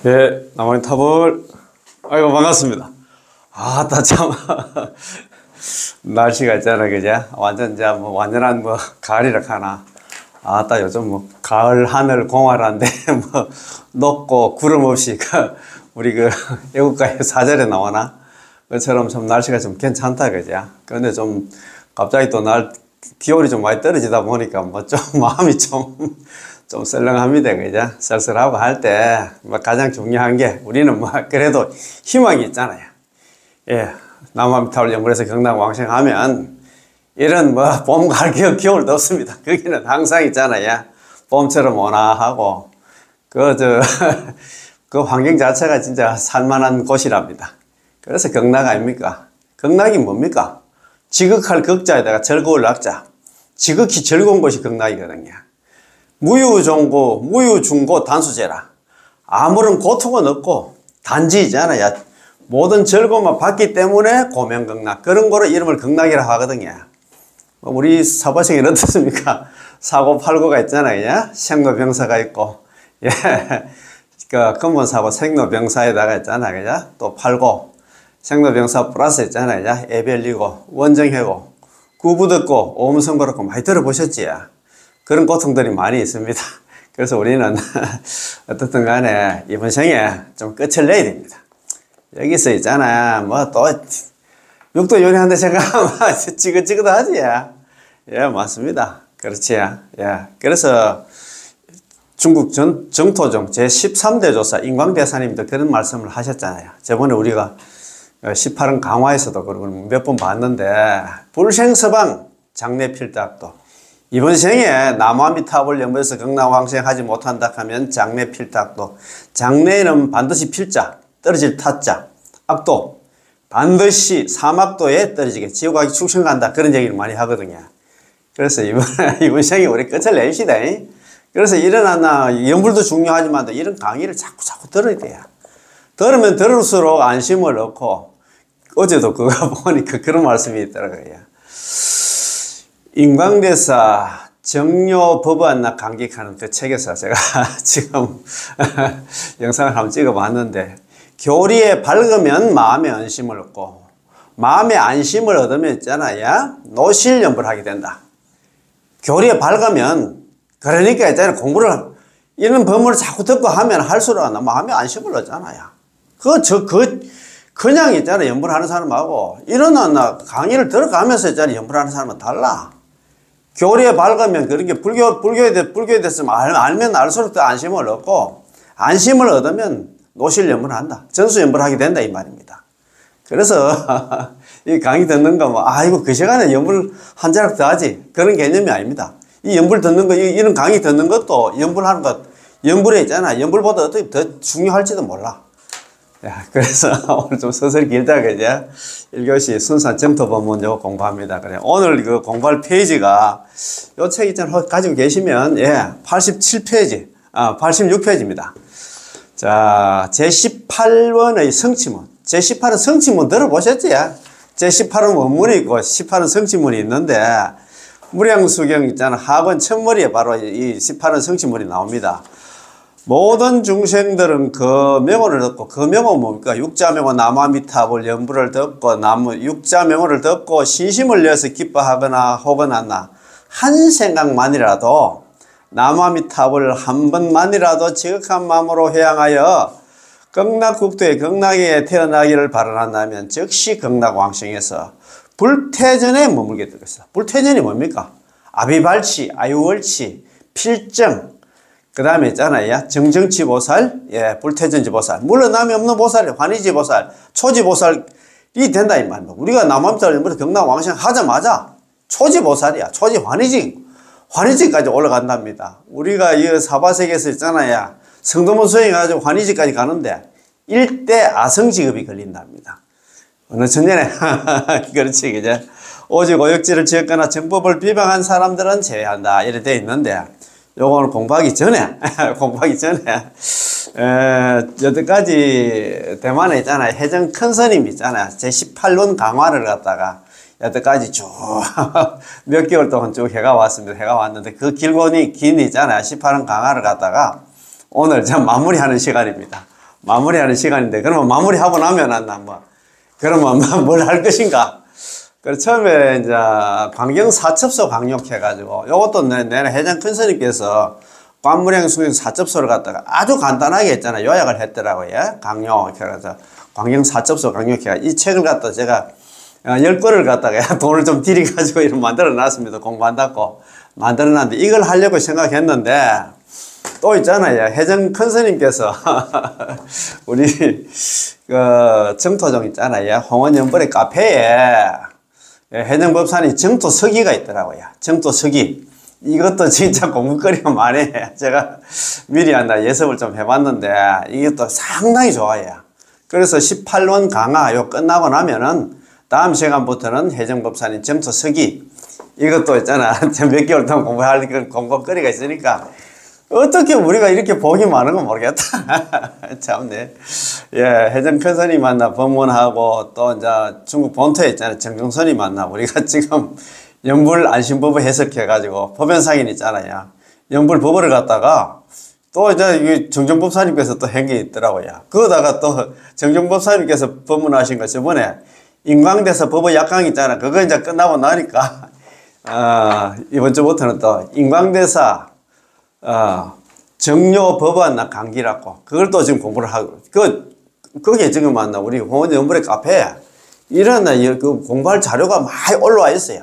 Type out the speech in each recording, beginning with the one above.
예, 나만의 탑을, 아이고, 반갑습니다. 아따, 참, 날씨가 있잖아, 그죠? 완전한 가을이라 하나. 아따, 요즘 가을 하늘 공활한데, 높고 구름 없이, 우리 애국가의 사절에 나오나? 그처럼 좀 날씨가 좀 괜찮다, 그죠? 근데 좀, 갑자기 또 기온이 좀 많이 떨어지다 보니까, 마음이 좀 썰렁합니다. 그죠? 쓸쓸하고 할 때, 가장 중요한 게, 우리는 그래도 희망이 있잖아요. 예. 남한미타올 연구에서 경남 왕생하면, 이런 봄, 가을, 겨울도 없습니다. 거기는 항상 있잖아요. 봄처럼 온화하고, 그 환경 자체가 진짜 살만한 곳이랍니다. 그래서 극락 아닙니까? 극락이 뭡니까? 지극할 극자에다가 즐거울 낙자. 지극히 즐거운 곳이 극락이거든요. 무유종고, 무유중고 단수제라. 아무런 고통은 없고, 단지 있잖아요. 모든 즐거움만 받기 때문에 고명극락. 그런 거로 이름을 극락이라 하거든요. 우리 사바생이 어떻습니까? 사고팔고가 있잖아요. 생로병사가 있고, 예. 근본사고 생로병사에다가 있잖아요. 그죠? 또 팔고, 생로병사 플러스 있잖아요. 애별리고, 원정회고, 구부듣고, 오음성거롭고 많이 들어보셨지요? 그런 고통들이 많이 있습니다. 그래서 우리는 어떻든 간에 이번 생에 좀 끝을 내야 됩니다. 여기서 있잖아. 육도 요리하는데 제가 지긋지긋하지. 예, 맞습니다. 그렇지. 예. 그래서 중국 정토종 제13대 조사 인광대사님도 그런 말씀을 하셨잖아요. 저번에 우리가 18은 강화에서도 그러고 몇 번 봤는데, 불생서방 장래필답도 이번 생에 나무아미타불 연구에서 극락왕생하지 못한다 하면 장래필탁도. 장래에는 반드시 필자, 떨어질 타자, 악도, 반드시 사막도에 떨어지게 지옥하기 축생간다. 그런 얘기를 많이 하거든요. 그래서 이번 생에 우리 끝을 냅시다. 그래서 연불도 중요하지만 이런 강의를 자꾸 들어야 돼요. 들으면 들을수록 안심을 얻고, 어제도 그거 보니까 그런 말씀이 있더라고요. 인광대사 정료법안 강객하는 그 책에서 제가 지금 영상을 한번 찍어봤는데, 교리에 밝으면 마음의 안심을 얻고, 마음의 안심을 얻으면 있잖아요. 노실연불을 하게 된다. 교리에 밝으면, 그러니까 있잖아요. 이런 법문을 자꾸 듣고 하면 할수록 마음의 안심을 얻잖아요. 그냥 있잖아요. 연불하는 사람하고, 강의를 들어가면서 있잖아요. 연불하는 사람은 달라. 교리에 밝으면 그런 게 불교에 됐으면 알면 알수록 더 안심을 얻고, 안심을 얻으면 노실연불을 한다. 전수연불을 하게 된다. 이 말입니다. 그래서 이 강의 듣는 거 아이고 그 시간에 연불 한 자락 더 하지. 그런 개념이 아닙니다. 이 연불 듣는 거, 이런 강의 듣는 것도 연불하는 것, 연불에 있잖아. 연불보다 어떻게 더 중요할지도 몰라. 야, 그래서 오늘 좀 서서히 길다, 그죠? 1교시 순산 정토법문 요 공부합니다. 그래. 오늘 공부할 페이지가, 요 책 있잖아. 가지고 계시면, 87페이지, 86페이지입니다. 자, 제18원의 성취문. 제18은 성취문 들어보셨지? 제18은 원문이 있고, 18은 성취문이 있는데, 무량수경 있잖아. 하권 첫머리에 바로 이 18은 성취문이 나옵니다. 모든 중생들은 그 명호를 듣고, 그 명호 뭡니까? 육자명호 나무아미타불 연불을 듣고, 육자명호를 듣고 신심을 내어서 기뻐하거나 혹은 한 생각만이라도 나무아미타불 한 번만이라도 지극한 마음으로 회양하여 극락국토의 극락에 태어나기를 바라난다면 즉시 극락왕생에서 불태전에 머물게 되겠어. 불태전이 뭡니까? 아비발치, 아유월치, 필정, 그 다음에 있잖아요. 정정치보살, 불태전지보살. 물러남이 없는 보살이 환희지보살, 초지보살이 된다, 이 말입니다. 우리가 남암자를 경락왕생 하자마자 초지보살이야. 초지 환희지까지 올라간답니다. 우리가 이 사바세계에서 있잖아요. 성도문 수행해가지고 환희지까지 가는데, 일대 아성지급이 걸린답니다. 어느 천년에, 그렇지, 그죠? 오직 오역지를 지었거나 정법을 비방한 사람들은 제외한다. 이렇게 되어 있는데, 요거는 공부하기 전에, 여태까지 대만에 있잖아요. 해정 큰 스님 있잖아요. 제18론 강화를 갖다가 여태까지 쭉 몇 개월 동안 쭉 해가 왔는데 그 긴 있잖아요. 18론 강화를 갖다가 오늘 좀 마무리하는 시간입니다. 마무리하는 시간인데, 그러면 마무리하고 나면 한다, 뭐. 그러면 뭘 할 것인가? 그래서 처음에 이제 광경 사첩소 강력해가지고, 요것도 내는 회장 큰 스님께서 관무량 수행 사첩소를 갖다가 아주 간단하게 했잖아요. 요약을 했더라고요. 강력. 그래서 광경 사첩소 강력해가 이 책을 갖다 제가 10권을 갖다가 돈을 좀 들여가지고 이렇게 만들어 놨습니다. 공부한다고. 만들어 놨는데 이걸 하려고 생각했는데 또 있잖아요. 회장 큰 스님께서 우리 정토정 있잖아요. 홍원연불의 카페에 회장법사님 정토서기가 있더라고요. 정토서기. 이것도 진짜 공부거리가 많이 제가 미리 한다 예습을 좀 해봤는데 이게 또 상당히 좋아요. 그래서 18원 강화 요 끝나고 나면은 다음 시간부터는 회장법사님 정토서기 이것도 있잖아. 몇 개월 동안 공부할 공부거리가 있으니까 어떻게 우리가 이렇게 복이 많은 건 모르겠다. 참네. 예, 회장 큰스님 만나 법문하고 또 이제 중국 본토에 있잖아요. 정종선이 만나 우리가 지금 연불 안심법을 해석해가지고 법연상인 있잖아요. 연불 법을 갖다가 또 이제 정종법사님께서 또 한 게 있더라고요. 그거다가 또 정종법사님께서 법문하신 거 저번에 인광대사 법의 약강 있잖아. 그거 이제 끝나고 나니까 이번 주부터는 또 인광대사 정료 법안 강기라고 그걸 또 지금 공부를 하고 거기에 지금 만나 우리 홍원 연불의 카페에 이런 그 공부할 자료가 많이 올라와 있어요.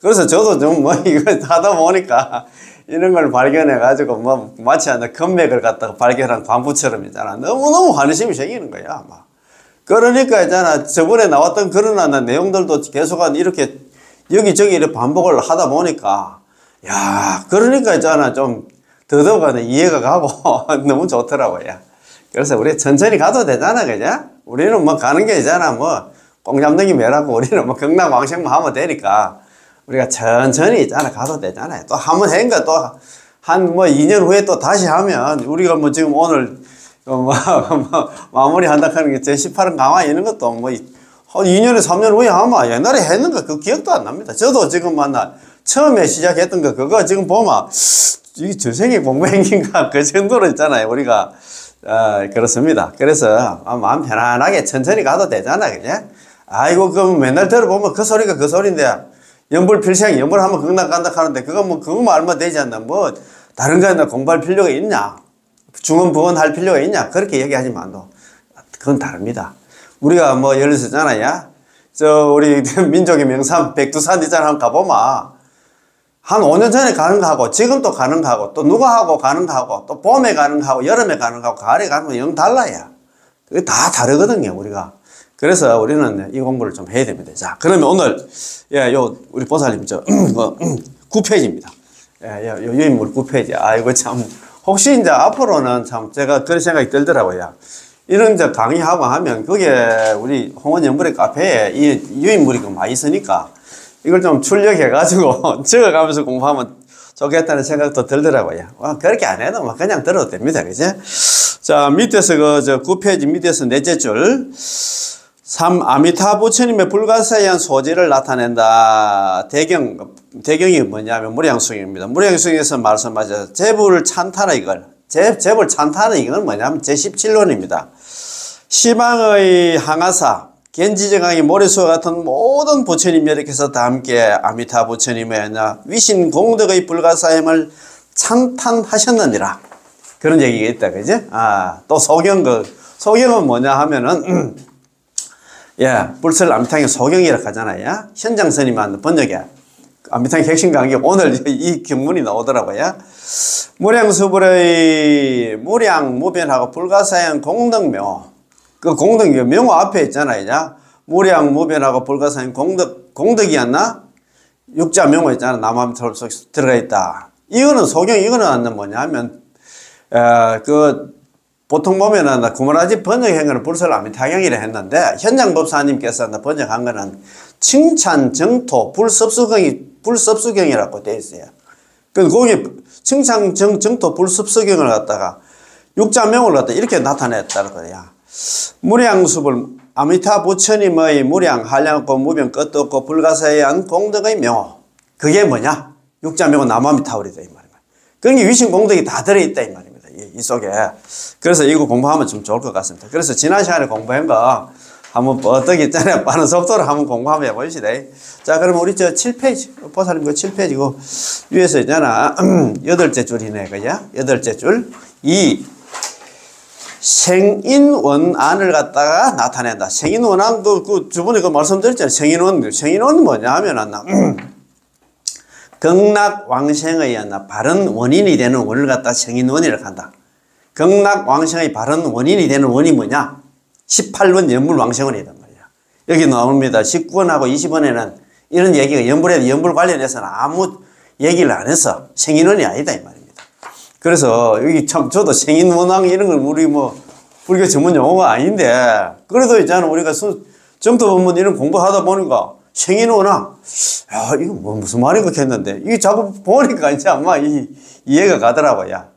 그래서 저도 좀 뭐 이거 하다 보니까 이런 걸 발견해 가지고 뭐 마치 금맥을 갖다가 발견한 광부처럼 있잖아. 너무너무 환희심이 생기는 거야 아마. 그러니까 있잖아 저번에 나왔던 그런 내용들도 계속 이렇게 여기저기 이렇게 반복을 하다 보니까 야 그러니까 있잖아 좀 더더욱 이해가 가고 너무 좋더라고요. 그래서 우리 천천히 가도 되잖아 그죠? 우리는 뭐 가는 게 있잖아 뭐 꽁잡는기 매라고 우리는 뭐 경락왕생만 하면 되니까 우리가 천천히 있잖아 가도 되잖아요. 또 한번 했는가 또 한 뭐 2년 후에 또 다시 하면 우리가 뭐 지금 오늘 마무리 한다 하는 게 제18은 강화 이런 것도 뭐 2년에 3년 후에 하면 옛날에 했는가 그 기억도 안 납니다. 저도 지금 처음에 시작했던 거 그거 지금 보면 이게 저생에 공부행긴가 그 정도로 있잖아요. 우리가 그렇습니다. 그래서 마음 편안하게 천천히 가도 되잖아 그죠? 아이고 그럼 맨날 들어보면 그 소리가 그 소리인데 연불필생 연불하면 극락 간다 하는데 그거만 알면 되지 않나 뭐 다른 거 공부할 필요가 있냐 중언부언 할 필요가 있냐 그렇게 얘기하지만도 그건 다릅니다. 우리가 뭐 예를 들잖아요. 우리 민족의 명산 백두산 있잖아 한번 가보면 한 5년 전에 가는 거하고 지금 또 가는 거하고 또 누가 하고 가는 거하고 또 봄에 가는 거하고 여름에 가는 거하고 가을에 가는 거 영 달라요. 그게 다 다르거든요 우리가. 그래서 우리는 이 공부를 좀 해야 됩니다. 자 그러면 오늘 우리 보살님 9페이지입니다. 유인물 9페이지. 아이고 참 혹시 이제 앞으로는 참 제가 그런 생각이 들더라고요. 이런 이제 강의하고 하면 그게 우리 홍원연불의 카페에 이 유인물이 많이 있으니까 이걸 좀 출력해가지고 적어가면서 공부하면 좋겠다는 생각도 들더라고요. 그렇게 안 해도 그냥 들어도 됩니다. 그죠? 자, 밑에서 9페이지 밑에서 넷째 줄. 3. 아미타 부처님의 불가사의한 소질을 나타낸다. 대경이 뭐냐면 무량수행입니다. 무량수행에서 말씀하죠. 재불 찬타는 이걸. 재불 찬타는 이건 뭐냐면 제17논입니다. 시방의 항아사. gen지정왕이 모래수와 같은 모든 부처님 여러께서 다 함께 아미타 부처님의 위신 공덕의 불가사임을 찬탄하셨느니라. 그런 얘기가 있다, 그죠? 또 소경은 뭐냐 하면은, 불설 아미탕의 소경이라고 하잖아요. 현장스님한 번역에. 아미탕의 핵심 강의, 오늘 이 경문이 나오더라고요. 무량수불의 무량무변하고 불가사임 공덕묘. 그 공덕이 명호 앞에 있잖아요. 무량무변하고 불가사임 공덕이었나? 육자 명호 있잖아. 남함 속에 들어가 있다. 이거는 소경, 이거는 뭐냐 하면, 보통 보면은 구모라지 번역한 거는 불설 아미타경이라 했는데, 현장법사님께서 번역한 거는 칭찬 정토 불섭수경이라고 되어 있어요. 거기 칭찬 정토 불섭수경을 갖다가 육자 명호를 갖다가 이렇게 나타냈다는 거야. 무량수불 아미타 부처님의 무량 한량없고 무변 끝도 없고 불가사의한 공덕의 묘 그게 뭐냐? 육자명은 남아미타월이다 이 말입니다. 그러니까 위신 공덕이 다 들어있다 이 말입니다. 이 속에. 그래서 이거 공부하면 좀 좋을 것 같습니다. 그래서 지난 시간에 공부한 거 한번 어떻게 있잖아요. 빠른 속도로 한번 공부 한번 해보시다. 자, 그럼 우리 저 7페이지, 보살님 그 7페이지고, 위에서 있잖아. 8째 줄이네, 그죠? 8째 줄. 이 생인원안을 갖다가 나타낸다. 생인원안, 저번에 말씀드렸잖아요. 생인원이 뭐냐 하면, 극락왕생의 바른 원인이 되는 원을 갖다 생인원이라고 한다. 극락왕생의 바른 원인이 되는 원이 뭐냐? 18원 연불왕생원이란 말이야. 여기 나옵니다. 19원하고 20원에는 이런 얘기가 연불 관련해서는 아무 얘기를 안 해서 생인원이 아니다 이 말입니다. 그래서 여기 참 저도 생인원왕 이런 걸 우리 뭐 불교 전문 용어가 아닌데 그래도 있잖아 우리가 점토 본문 이런 공부하다 보니까 생인원왕 야 이거 뭐 무슨 말인가 했는데 이게 자꾸 보니까 이제 아마 이해가 가더라고요.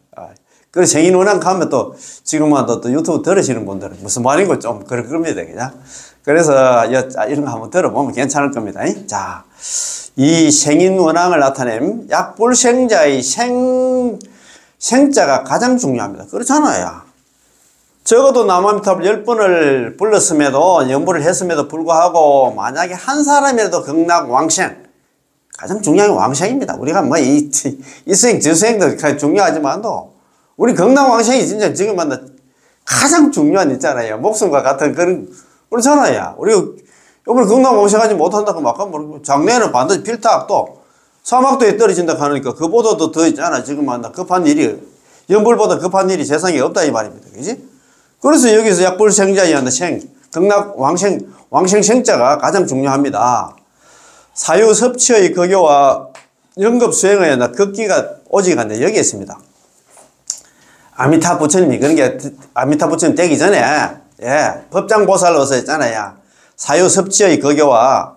그래서 생인원왕 가면 또 지금은 또 유튜브 들으시는 분들은 무슨 말인가 좀 그럴 겁니다. 그냥. 그래서 이런 거 한번 들어보면 괜찮을 겁니다. 자, 이 생인원왕을 나타낸 약불생자의 생자가 가장 중요합니다. 그렇잖아요. 적어도 남아미타불 10번을 불렀음에도 연불을 했음에도 불구하고 만약에 한 사람이라도 극락왕생 가장 중요한 게 왕생입니다. 우리가 뭐 이 수행 저수행도 중요하지만도 우리 극락왕생이 진짜 지금 가장 중요한 있잖아요. 목숨과 같은 그런 그렇잖아요. 우리 이번에 극락왕생하지 못한다고 막 하면 장래에는 반드시 필탁도 사막도에 떨어진다 하니까 그보다도 더 있잖아. 지금 급한 일이 연불보다 급한 일이 세상에 없다 이 말입니다. 그지? 그래서 여기서 약불생자의 극락왕생 생자가 가장 중요합니다. 사유섭취의 거교와 영급수행의 극기가 오직한데 여기 있습니다. 아미타 부처님이 그런 게 아미타 부처님 되기 전에 법장보살로서 했잖아요. 사유섭취의 거교와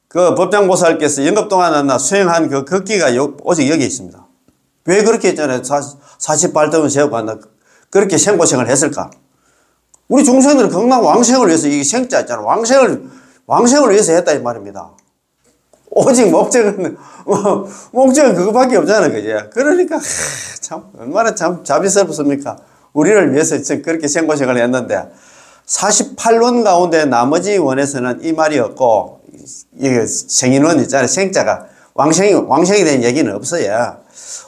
그 법장보살께서 영급 동안 수행한 그 극기가 오직 여기 있습니다. 왜 그렇게 했잖아요. 48등을 세우고 그렇게 생고생을 했을까? 우리 중생들은 극락왕생을 위해서 이 생자 있잖아. 왕생을 위해서 했다 이 말입니다. 오직 목적은 그거밖에 없잖아. 그죠? 그러니까, 참, 얼마나 참 자비스럽습니까? 우리를 위해서 그렇게 생고생을 했는데, 48원 가운데 나머지 원에서는 이 말이 없고, 이게 생인원 있잖아요. 생자가 왕생이 된 얘기는 없어요.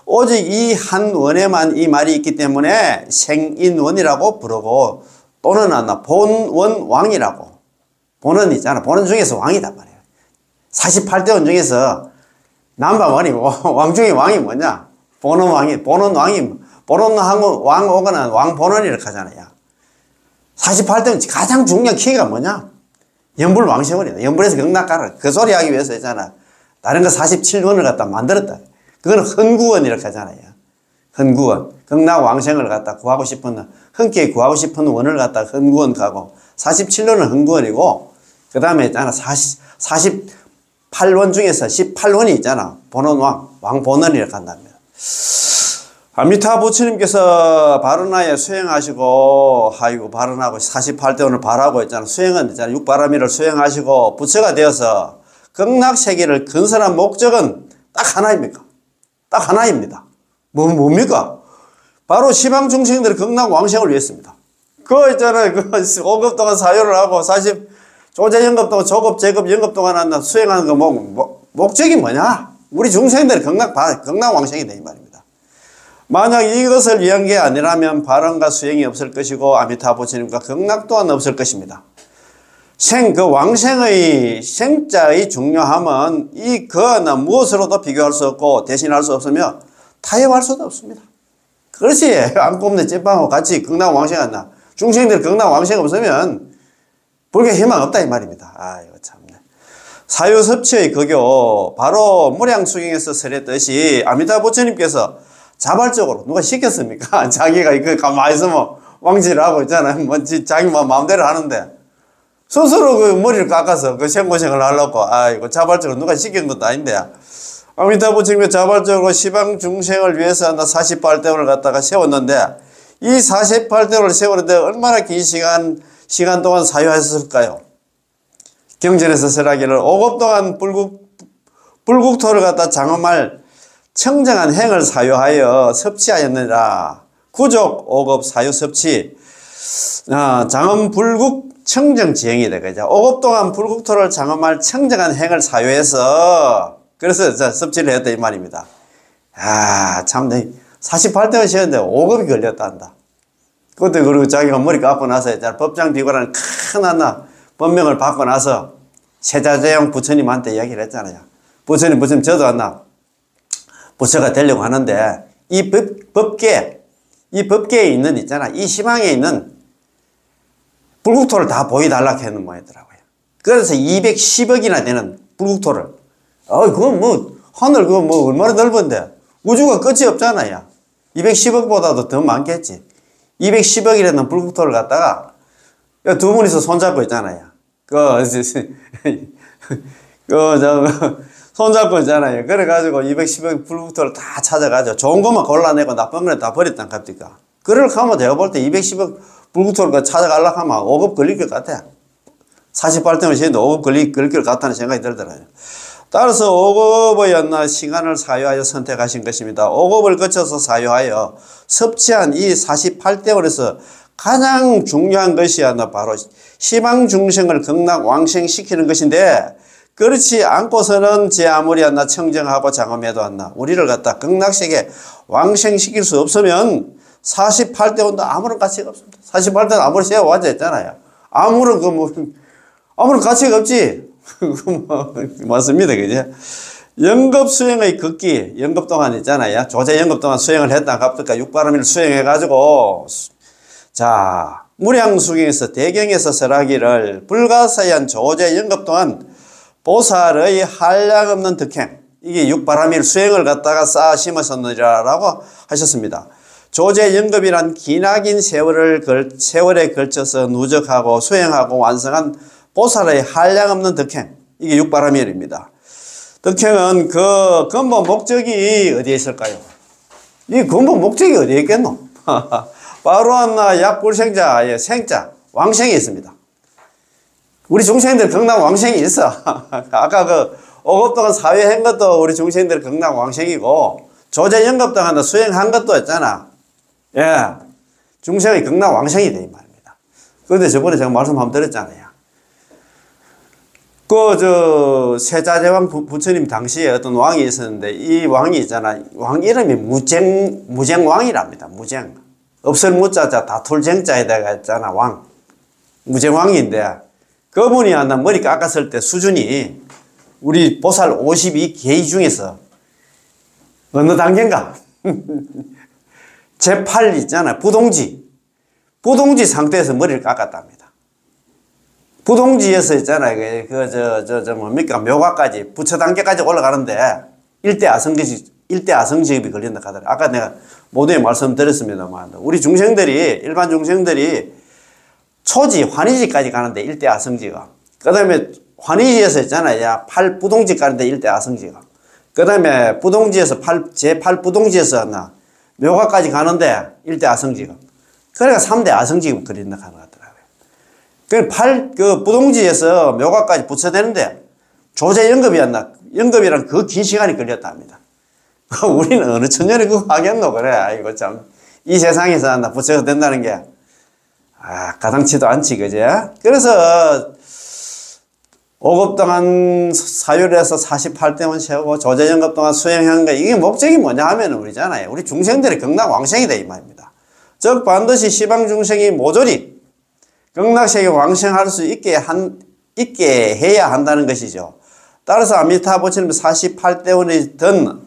오직 이 한 원에만 이 말이 있기 때문에 생인원이라고 부르고, 또는 본원왕이라고. 본원 있잖아. 본원 중에서 왕이단 말이에요. 48대원 중에서 남바원이고 왕 중에 왕이 뭐냐? 본원왕 오거나 왕본원이라고 하잖아요. 48대원 가장 중요한 키가 뭐냐? 연불왕생원이다. 연불에서 극락가라. 그 소리 하기 위해서 했잖아. 다른 거 47원을 갖다 만들었다. 그거는 헌구원이라고 하잖아요. 헌구원. 극락왕생을 갖다 구하고 싶은, 흔쾌히 구하고 싶은 원을 갖다 헌구원 가고, 47원은 헌구원이고, 그 다음에 있잖아. 48원 중에서 18원이 있잖아. 본원왕, 왕본원이라고 한답니다. 아미타 부처님께서 바르나에 수행하시고, 바른하고 48대원을 발하고 있잖아. 수행은 있잖아. 육바라미를 수행하시고, 부처가 되어서 극락세계를 건설한 목적은 딱 하나입니까? 딱 하나입니다. 뭡니까? 바로 시방 중생들의 극락왕생을 위했습니다. 그거 있잖아요. 그 5급 동안 사유를 하고 조제연급 동안 조급, 제급, 연급 동안 수행하는 거 목적이 뭐냐? 우리 중생들의 극락왕생이 돼 이 말입니다. 만약 이것을 위한 게 아니라면 발언과 수행이 없을 것이고 아미타 부처님과 극락 또한 없을 것입니다. 왕생의 생자의 중요함은 무엇으로도 비교할 수 없고 대신할 수 없으며 타협할 수도 없습니다. 그렇지. 안꼽네 찐빵하고 같이 극락왕생한다. 중생들 극락왕생 없으면 불교 희망 없다 이 말입니다. 아이고 참네. 사유섭취의 거교 바로 무량수경에서 설했듯이 아미타 부처님께서 자발적으로 누가 시켰습니까? 자기가 이거 가만히 있으면 왕질하고 있잖아요. 자기 마음대로 하는데 스스로 그 머리를 깎아서 그 생고생을 하려고 아이고 자발적으로 누가 시킨 것도 아닌데 아미타 부처님이 자발적으로 시방 중생을 위해서 48대원을 갖다가 세웠는데 이 48대원을 세우는데 얼마나 긴 시간 동안 사유하셨을까요? 경전에서 설하기를 5급 동안 불국토를 갖다 장엄할 청정한 행을 사유하여 섭취하였느니라. 구족 5급 사유 섭취 장엄 불국 청정 지행이다. 그죠? 5급 동안 불국토를 장엄할 청정한 행을 사유해서 그래서 섭취를 했다 이 말입니다. 참 48대가 쉬었는데 5급이 걸렸단다. 그것도 그리고 자기가 머리 깎고 나서 법장 비고라는 큰 하나 법명을 받고 나서 세자재영 부처님한테 이야기를 했잖아요. 부처님 저도 하나 부처가 되려고 하는데 이 법계에 있는 있잖아. 이 시방에 있는 불국토를 다 보여달라고 하는 모양이더라고요. 그래서 210억이나 되는 불국토를 그건 뭐 하늘 그거 뭐 얼마나 넓은데 우주가 끝이 없잖아요. 210억보다도 더 많겠지. 210억이라는 불국토를 갖다가 두 분이서 손잡고 있잖아요. 손잡고 있잖아요. 그래가지고 210억 불국토를 다 찾아가지고 좋은 것만 골라내고 나쁜 거는 다 버렸단 갑니까? 그럴 하면 제가 볼 때 210억 불국토를 찾아가려고 하면 5급 걸릴 것 같아. 48대면 시는데 5급 걸릴 것 같다는 생각이 들더라고요. 따라서 5급의 시간을 사유하여 선택하신 것입니다. 5급을 거쳐서 사유하여 섭취한 이 48대원에서 가장 중요한 것이 바로 시방중생을 극락왕생시키는 것인데 그렇지 않고서는 제 아무리 청정하고 장엄해도 우리를 갖다 극락세계 왕생시킬 수 없으면 48대원도 아무런 가치가 없습니다. 48대는 아무리 세워와져 있잖아요. 아무런 가치가 없지. 맞습니다. 그죠? 연급 수행의 극기, 연급 동안 있잖아요. 조제 연급 동안 수행을 했다. 갑니까? 육바람일 수행해가지고, 자, 무량수경에서 대경에서 설하기를 불가사의한 조제 연급 동안 보살의 한량없는 득행, 이게 육바람일 수행을 갖다가 쌓아 심었었느라라고 하셨습니다. 조제 연급이란 기나긴 세월에 걸쳐서 누적하고 수행하고 완성한 보살의 한량없는 득행, 이게 육바라밀입니다. 득행은 그 근본 목적이 어디에 있을까요? 이 근본 목적이 어디에 있겠노? 바로 약불생자의 생자, 왕생이 있습니다. 우리 중생들 극락 왕생이 있어. 아까 5급 동안 사회한 것도 우리 중생들 극락 왕생이고, 조제 연급 동안 수행한 것도 있잖아. 중생의 극락 왕생이 돼, 이 말입니다. 그런데 저번에 제가 말씀 한번 드렸잖아요. 세자재왕 부처님 당시에 어떤 왕이 있었는데, 이 왕이 있잖아. 왕 이름이 무쟁왕이랍니다. 무쟁. 없을 무자자 다툴 쟁자에다가 있잖아. 왕. 무쟁왕인데, 그분이 머리 깎았을 때 수준이 우리 보살 52계의 중에서 어느 단계인가? 제8 있잖아. 부동지 상태에서 머리를 깎았답니다. 부동지에서 있잖아요. 뭡니까? 묘가까지, 부처 단계까지 올라가는데, 일대 아성직입이 걸린다 하더라고요. 아까 내가 모두에 말씀드렸습니다만, 우리 중생들이, 일반 중생들이 초지, 환희지까지 가는데, 일대 아성지가. 그 다음에 환희지에서 있잖아요. 8부동지 가는데, 일대 아성지가. 그 다음에 부동지에서, 제8 부동지에서 묘가까지 가는데, 일대 아성지가. 그러니까 3대 아성직입 걸린다 하는 것 같더라고요. 그 부동지에서 묘가까지 부처되는데 조제 연급이란 그 긴 시간이 걸렸다 합니다. 우리는 어느 천년에 그거 하겠노, 그래. 아이고, 참. 이 세상에서 부처가 된다는 게, 가당치도 않지, 그제? 그래서, 5급 동안 사유를 해서 48대원 세우고 조제 연급 동안 수행한 거, 이게 목적이 뭐냐 하면 우리잖아요. 우리 중생들이 극락 왕생이다, 이 말입니다. 즉, 반드시 시방 중생이 모조리 극락세계 왕생할 수 있게 해야 한다는 것이죠. 따라서 아미타 부처님의 48대원이든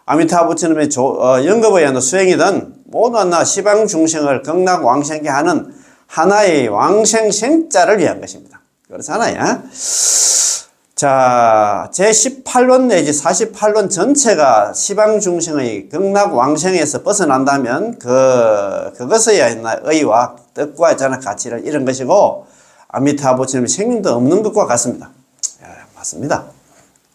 아미타 부처님의 연급의 수행이든 모두 시방 중생을 극락 왕생케 하는 하나의 왕생생자를 위한 것입니다. 그렇잖아요. 자, 제18론 내지 48론 전체가 시방 중생의 극락 왕생에서 벗어난다면 그것의 의와 뜻과 있잖아 가치를 잃은 것이고 아미타 부처님의 생명도 없는 것과 같습니다. 맞습니다.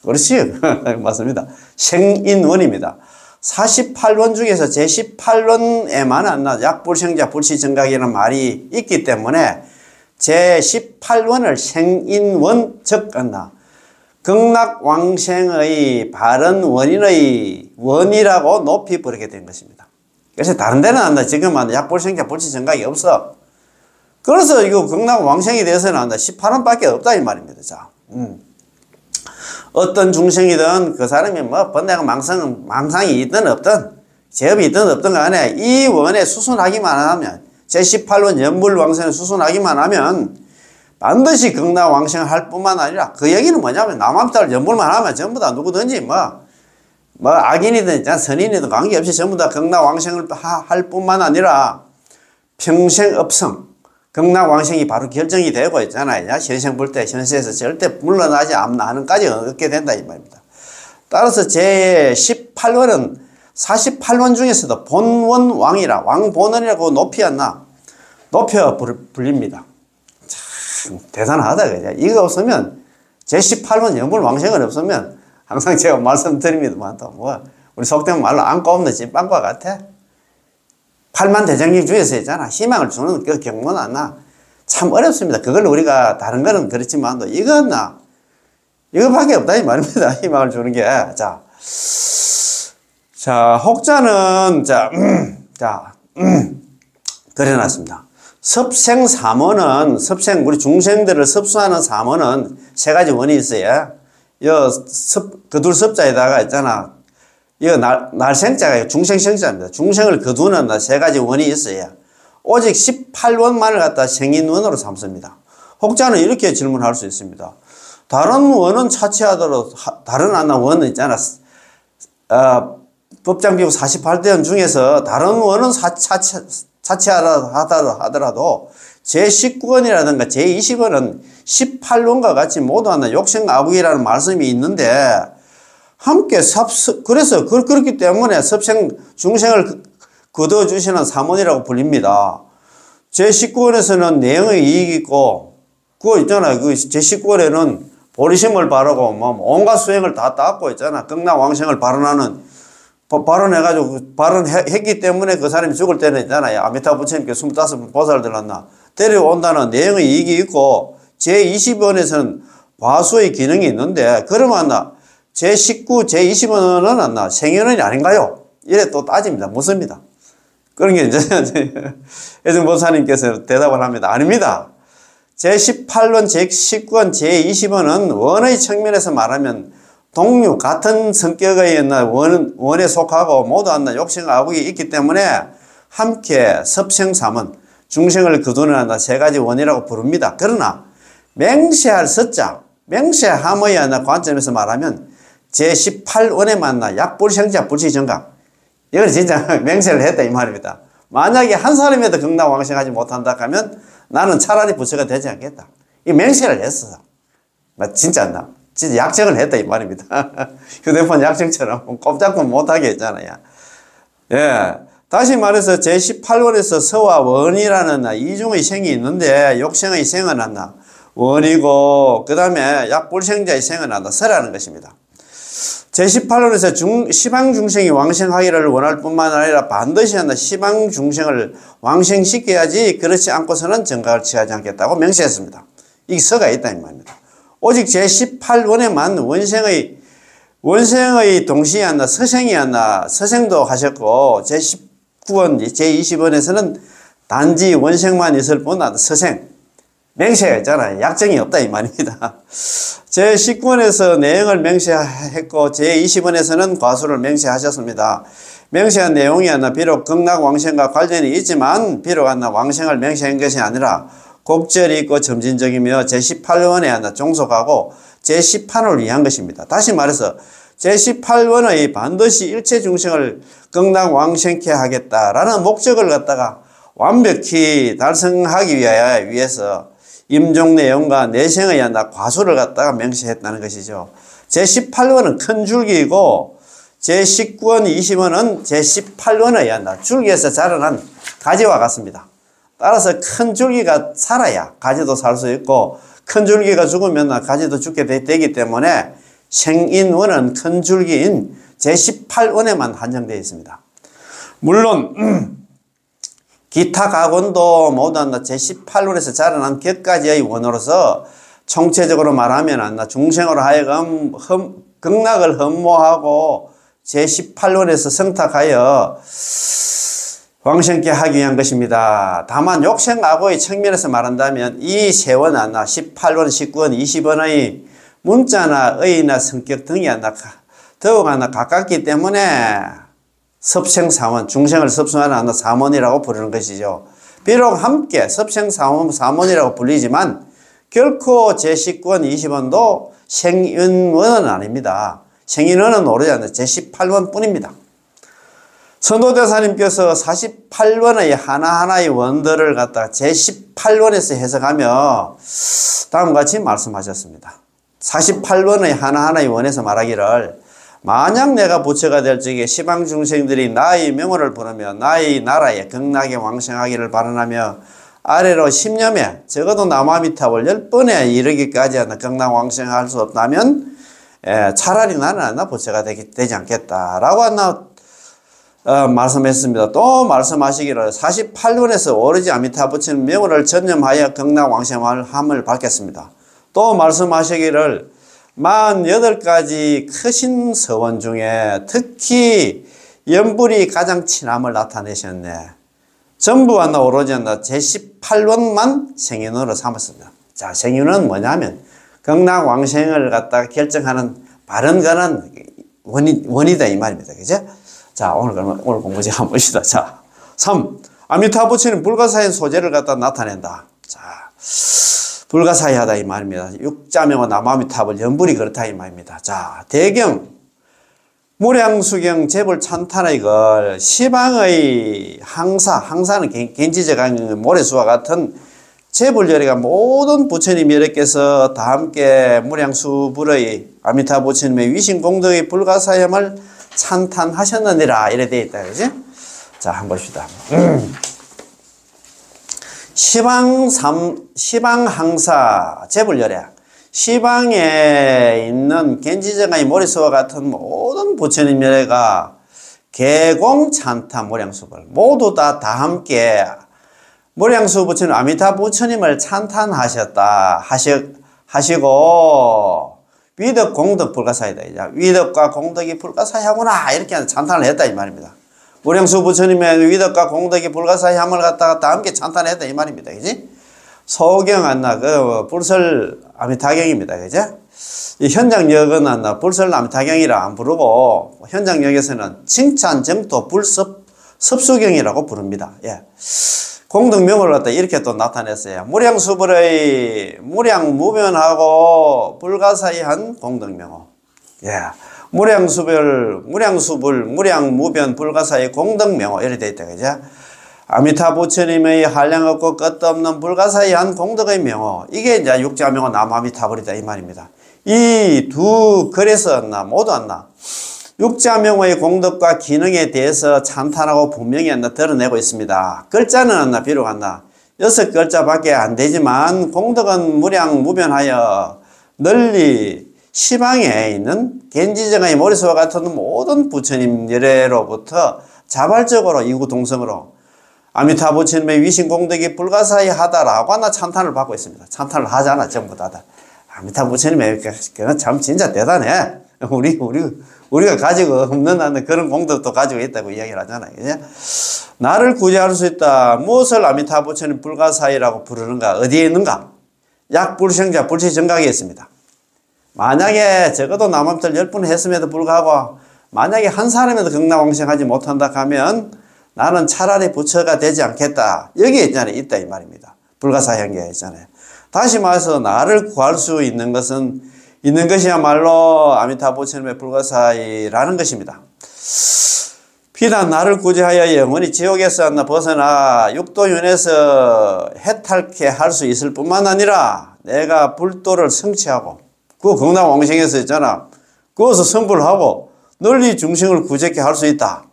그렇지. 맞습니다. 생인원입니다. 48론 중에서 제18론에만 약불생자 불시정각이라는 말이 있기 때문에 제18원을 생인원 즉 극락왕생의 바른 원인의 원이라고 높이 부르게 된 것입니다. 그래서 다른 데는 안다. 지금은 약불생자 불치 정각이 없어. 그래서 이거 극락왕생에 대해서는 안다. 18원밖에 없다 이 말입니다. 자, 어떤 중생이든 그 사람이 뭐 번뇌가 망상이 있든 없든 제업이 있든 없든 간에 이 원에 수순하기만 하면 제18원 연불왕생을 수순하기만 하면 반드시 극락왕생을 할 뿐만 아니라 그 얘기는 뭐냐면 남한따를 연불만 하면 전부 다 누구든지 뭐 악인이든 선인이든 관계없이 전부 다 극락왕생을 할 뿐만 아니라 평생 업성 극락왕생이 바로 결정이 되고 있잖아요. 현생 볼 때 현세에서 절대 물러나지 않는까지 얻게 된다 이 말입니다. 따라서 제18원은 48원 중에서도 본원왕이라 왕본원이라고 높여 불립니다. 참 대단하다 그죠. 이거 없으면 제18원 연불왕생은 없으면 항상 제가 말씀드립니다만 또 뭐 우리 속된 말로 안고 없는 찐빵과 같아. 팔만 대장경 중에서 있잖아. 희망을 주는 그 경문은 참 어렵습니다. 그걸 우리가 다른 거는 그렇지만도 이건 이거밖에 없다 이 말입니다. 희망을 주는 게. 자, 혹자는 그려놨습니다. 섭생삼원은 우리 중생들을 섭수하는 삼원은 세 가지 원이 있어요. 거둘 섭자에다가 있잖아. 이거 날생자가 중생생자입니다. 중생을 거두는 세 가지 원이 있어요. 오직 18원만을 갖다 생인원으로 삼습니다. 혹자는 이렇게 질문할 수 있습니다. 다른 원은 차치하더라도 다른 원은 있잖아. 법장기구 48대원 중에서 다른 원은 차치하더라도 제19원이라든가 제20원은 18원과 같이 모두 하나 욕생아국이라는 말씀이 있는데 함께 그래서 그렇기 때문에 중생을 거둬주시는 삼원이라고 불립니다. 제19원에서는 내용의 이익이 있고 그거 있잖아요. 그 제19원에는 보리심을 바르고 온갖 수행을 다 닦고 있잖아. 극락왕생을 발언했기 때문에 그 사람이 죽을 때는 있잖아요. 아미타 부처님께 25번 보살을 들었나 데려온다는 내용의 이익이 있고 제20원에서는 과수의 기능이 있는데 그러면 제19, 제20원은 생연원이 아닌가요? 이래 또 따집니다. 묻습니다. 그런 게 이제 예정 보사님께서 대답을 합니다. 아닙니다. 제18원, 제19원, 제20원은 원의 측면에서 말하면 동류 같은 성격의 원에 속하고 모두 욕생아국이 있기 때문에 함께 섭생삼원 중생을 거두는 세 가지 원이라고 부릅니다. 그러나 맹세할 서자 맹세함의 관점에서 말하면 제18원에만 약불생자 불치정각 이걸 진짜 맹세를 했다 이 말입니다. 만약에 한 사람이라도 극락왕생하지 못한다 하면 나는 차라리 부처가 되지 않겠다. 이 맹세를 했어. 진짜 약정을 했다 이 말입니다. 휴대폰 약정처럼 꼼짝도 못하게 했잖아요. 예. 다시 말해서 제18원에서 서와 원이라는 이중의 생이 있는데 욕생의 생은 원이고 그 다음에 약불생자의 생은 서라는 것입니다. 제18원에서 시방중생이 왕생하기를 원할 뿐만 아니라 반드시 시방중생을 왕생시켜야지 그렇지 않고서는 정각을 취하지 않겠다고 명시했습니다. 이 서가 있다 이 말입니다. 오직 제18원에만 원생의 동시에 서생도 하셨고 제19원, 제20원에서는 단지 원생만 있을 뿐 서생 맹세가 있잖아요. 약정이 없다 이 말입니다. 제19원에서 내용을 맹세했고 제20원에서는 과수를 맹세하셨습니다. 맹세한 내용이 비록 극락왕생과 관련이 있지만 비록 왕생을 맹세한 것이 아니라 곡절이 있고 점진적이며 제18원에 종속하고 제18원을 위한 것입니다. 다시 말해서 제18원의 반드시 일체 중생을 극락왕생케 하겠다라는 목적을 갖다가 완벽히 달성하기 위해서 임종 내용과 내생의 과수를 갖다가 명시했다는 것이죠. 제18원은 큰 줄기이고 제19원, 20원은 제18원의 줄기에서 자라난 가지와 같습니다. 따라서 큰 줄기가 살아야 가지도 살 수 있고 큰 줄기가 죽으면 가지도 죽게 되기 때문에 생인원은 큰 줄기인 제18원에만 한정되어 있습니다. 물론 기타 각원도 모두 제18원에서 자라난 격가지의 원으로서 총체적으로 말하면 중생으로 하여금 극락을 흠모하고 제18원에서 성탁하여 왕생케 하기 위한 것입니다. 다만 욕생악오의 측면에서 말한다면 이 세원 18원, 19원, 20원의 문자나 의의나 성격 등이 더욱 가깝기 때문에 섭생사원, 중생을 섭생하는 사원이라고 부르는 것이죠. 비록 함께 섭생사원이라고 불리지만 결코 제19원, 20원도 생윤원은 아닙니다. 생윤원은 오르지 않는 제18원 뿐입니다. 선도대사님께서 48원의 하나하나의 원들을 갖다가 제18원에서 해석하며 다음과 같이 말씀하셨습니다. 48원의 하나하나의 원에서 말하기를 만약 내가 부처가 될 적에 시방 중생들이 나의 명호를 부르며 나의 나라에 극락에 왕생하기를 발언하며 아래로 10념에 적어도 나무아미타불 10번에 이르기까지 극락 왕생할 수 없다면 차라리 나는 부처가 되지 않겠다라고 말씀했습니다. 또 말씀하시기를 48원에서 오로지 아미타 부처님 명호를 전념하여 극락 왕생함을 밝혔습니다. 또 말씀하시기를 48가지 크신 서원 중에 특히 연불이 가장 친함을 나타내셨네. 전부 오로지 제18원만 생윤으로 삼았습니다. 자, 생윤은 뭐냐면 극락 왕생을 갖다가 결정하는 바른 거는 원이다 이 말입니다. 그죠? 자, 오늘 공부 좀 한번 봅시다. 자, 3. 아미타 부처님 불가사의 소재를 갖다 나타낸다. 자, 불가사의하다 이 말입니다. 육자명은 나무아미타불 연불이 그렇다 이 말입니다. 자, 대경 무량수경 재불 찬탄의 걸 시방의 항사는 겐지제강 모래수와 같은 재불열애가 모든 부처님 여러께서 다 함께 무량수불의 아미타 부처님의 위신 공덕의 불가사함을 찬탄하셨느니라 이래 되어 있다. 그지? 자, 한번 봅시다. 시방항사 재불열애 시방에 있는 겐지정의 모리수와 같은 모든 부처님 열애가 개공찬탄 무량수불 모두 다 함께 무량수 부처님 아미타 부처님을 찬탄하셨다 하시고 위덕 공덕 불가사이다. 위덕과 공덕이 불가사이하구나 이렇게 찬탄을 했다 이 말입니다. 무량수 부처님의 위덕과 공덕이 불가사의함을 갖다가 다 함께 찬탄했다 이 말입니다. 그지? 소경 불설 아미타경입니다. 그죠? 이 현장역은 불설 아미타경이라 안 부르고 현장역에서는 칭찬 정토 불섭 섭수경이라고 부릅니다. 예. 공덕명을 갖다 이렇게 또 나타냈어요. 무량수불의 무량무변하고 불가사의한 공덕명호. 예. 무량수불, 무량무변, 불가사의 공덕명호 이렇게 되어 있다. 그죠? 아미타 부처님의 한량없고 끝도 없는 불가사의한 공덕의 명호. 이게 이제 육자명호 나무아미타불이다 이 말입니다. 이 두 글에서 모두 육자명호의 공덕과 기능에 대해서 찬탄하고 분명히 드러내고 있습니다. 글자는 비록 6글자밖에 안 되지만 공덕은 무량무변하여 널리 시방에 있는 겐지정의 모리수와 같은 모든 부처님 열애로부터 자발적으로 이구동성으로 아미타 부처님의 위신 공덕이 불가사의하다라고 찬탄을 받고 있습니다. 찬탄을 하잖아 전부 다. 아미타 부처님의 그건 참 진짜 대단해. 우리가 가지고 없는 그런 공덕도 가지고 있다고 이야기를 하잖아요. 그죠? 나를 구제할 수 있다. 무엇을 아미타 부처님 불가사의라고 부르는가? 어디에 있는가? 약불생자 불치정각에 있습니다. 만약에 적어도 남암틀 10번 했음에도 불구하고 만약에 한 사람에도 극락왕생하지 못한다 하면 나는 차라리 부처가 되지 않겠다. 여기에 있잖아요. 있다 이 말입니다. 불가사의한 게 있잖아요. 다시 말해서 나를 구할 수 있는 것이야말로 아미타 부처님의 불가사의라는 것입니다. 비단 나를 구제하여 영원히 지옥에서 벗어나 육도윤에서 해탈케 할 수 있을 뿐만 아니라 내가 불도를 성취하고 그 극락왕생에서 있잖아. 그것을 성불하고 널리 중생을 구제케 할 수 있다.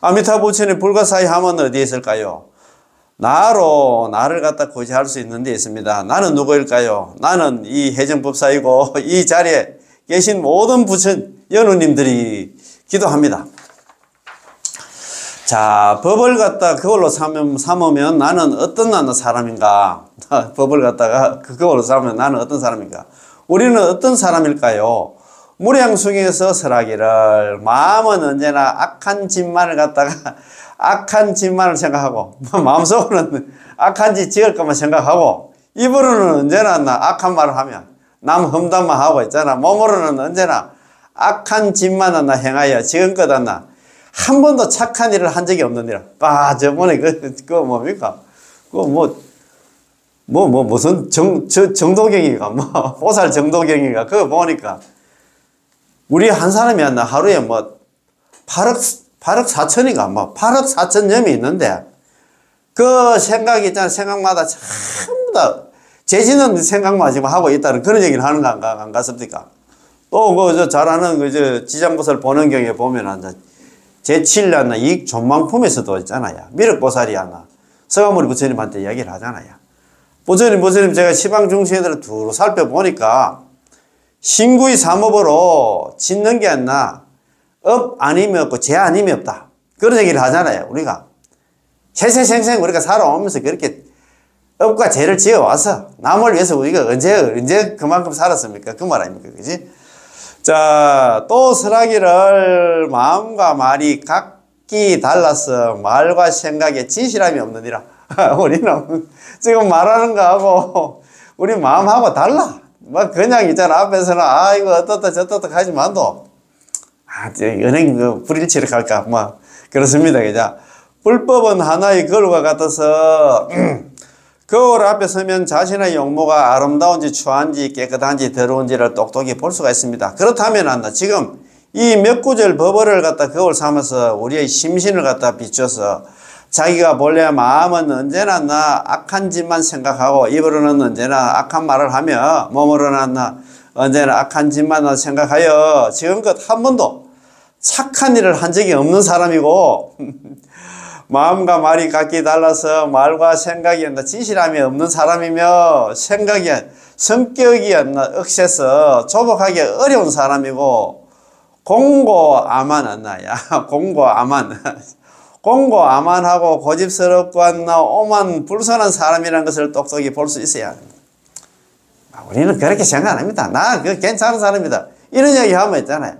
아미타 부처님 불가사의함은 어디에 있을까요? 나를 갖다 구제할 수 있는 데 있습니다. 나는 누구일까요? 나는 이 해정법사이고 이 자리에 계신 모든 부처 연우님들이 기도합니다. 자, 법을 갖다 그걸로 삼으면 나는 어떤 사람인가? 법을 갖다가 그걸로 삼으면 나는 어떤 사람인가? 우리는 어떤 사람일까요? 무량수경에서 설하기를 마음은 언제나 악한 짓만을 갖다가 악한 짓만을 생각하고 마음속으로는 악한 짓 지을 것만 생각하고 입으로는 언제나 악한 말을 하면 남 험담만 하고 있잖아. 몸으로는 언제나 악한 짓만 행하여 지금껏 한 번도 착한 일을 한 적이 없느니라. 저번에 그거 뭡니까? 그거 무슨 정도경인가 보살 정도경인가 그거 보니까 우리 한 사람이 하루에 8억 4천인가 8억 4천 념이 있는데 그 생각이 있잖아. 생각마다 전부 다 죄짓는 생각만 지금 하고 있다는 그런 얘기를 하는 거 안 같습니까? 또 잘 아는 지장보살 보는 경에 보면 제7년 이익 존망품에서도 있잖아요. 미륵보살이 서가모니 부처님한테 이야기를 하잖아요. 부처님 제가 시방 중생들을 두루 살펴보니까 신구의 삼업으로 짓는 게 업 아님이 없고 죄 아님이 없다. 그런 얘기를 하잖아요. 우리가 세세생생 우리가 살아오면서 그렇게 업과 죄를 지어와서 남을 위해서 우리가 언제 그만큼 살았습니까? 그 말 아닙니까? 그지? 자, 또 설하기를 마음과 말이 각기 달라서 말과 생각에 진실함이 없느니라. 우리는 지금 말하는 거하고 우리 마음하고 달라. 그냥 있잖아. 앞에서는 이거 어떻다 저떻다 하지만도 은행 불일치를 갈까 그렇습니다. 그죠? 불법은 하나의 거울과 같아서 거울 앞에 서면 자신의 용모가 아름다운지 추한지 깨끗한지 더러운지를 똑똑히 볼 수가 있습니다. 그렇다면 지금 이 몇 구절 법어를 거울 삼아서 우리의 심신을 비춰서 자기가 본래 마음은 언제나 악한 짓만 생각하고 입으로는 언제나 악한 말을 하며 몸으로는 언제나 악한 짓만 생각하여 지금껏 한 번도 착한 일을 한 적이 없는 사람이고 마음과 말이 각기 달라서 말과 생각이 진실함이 없는 사람이며 성격이 억세서 조복하기 어려운 사람이고 공고아만 공고아만하고 고집스럽고 오만 불선한 사람이라는 것을 똑똑히 볼 수 있어야 합니다. 우리는 그렇게 생각 안 합니다. 나 괜찮은 사람이다. 이런 얘기 하면 있잖아요.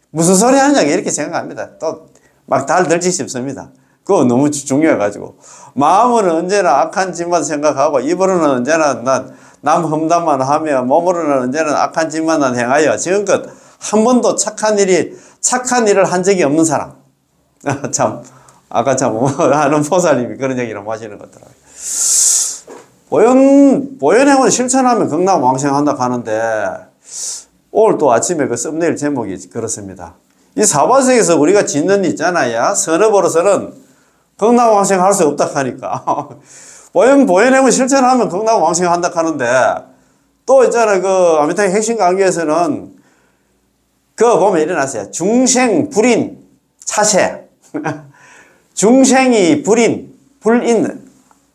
무슨 소리 하냐 이렇게 생각합니다. 또 달 들지 싶습니다. 그거 너무 중요해가지고 마음은 언제나 악한 짓만 생각하고 입으로는 언제나 남 험담만 하며 몸으로는 언제나 악한 짓만 행하여 지금껏 한 번도 착한 일을 한 적이 없는 사람. 아까 하는 보살님이 그런 얘기를 하시는 것 같더라고요. 보현행은 실천하면 극락왕생한다 하는데 오늘 또 아침에 썸네일 제목이 그렇습니다. 이 사바세계에서 우리가 짓는 일 있잖아요. 선업으로서는 극락왕생 할 수 없다 하니까 보현행은 실천하면 극락왕생 한다 하는데 또 있잖아요. 아미타의 핵심 강의에서는 그거 보면 일어났어요. 중생 불인 차세 중생이 불인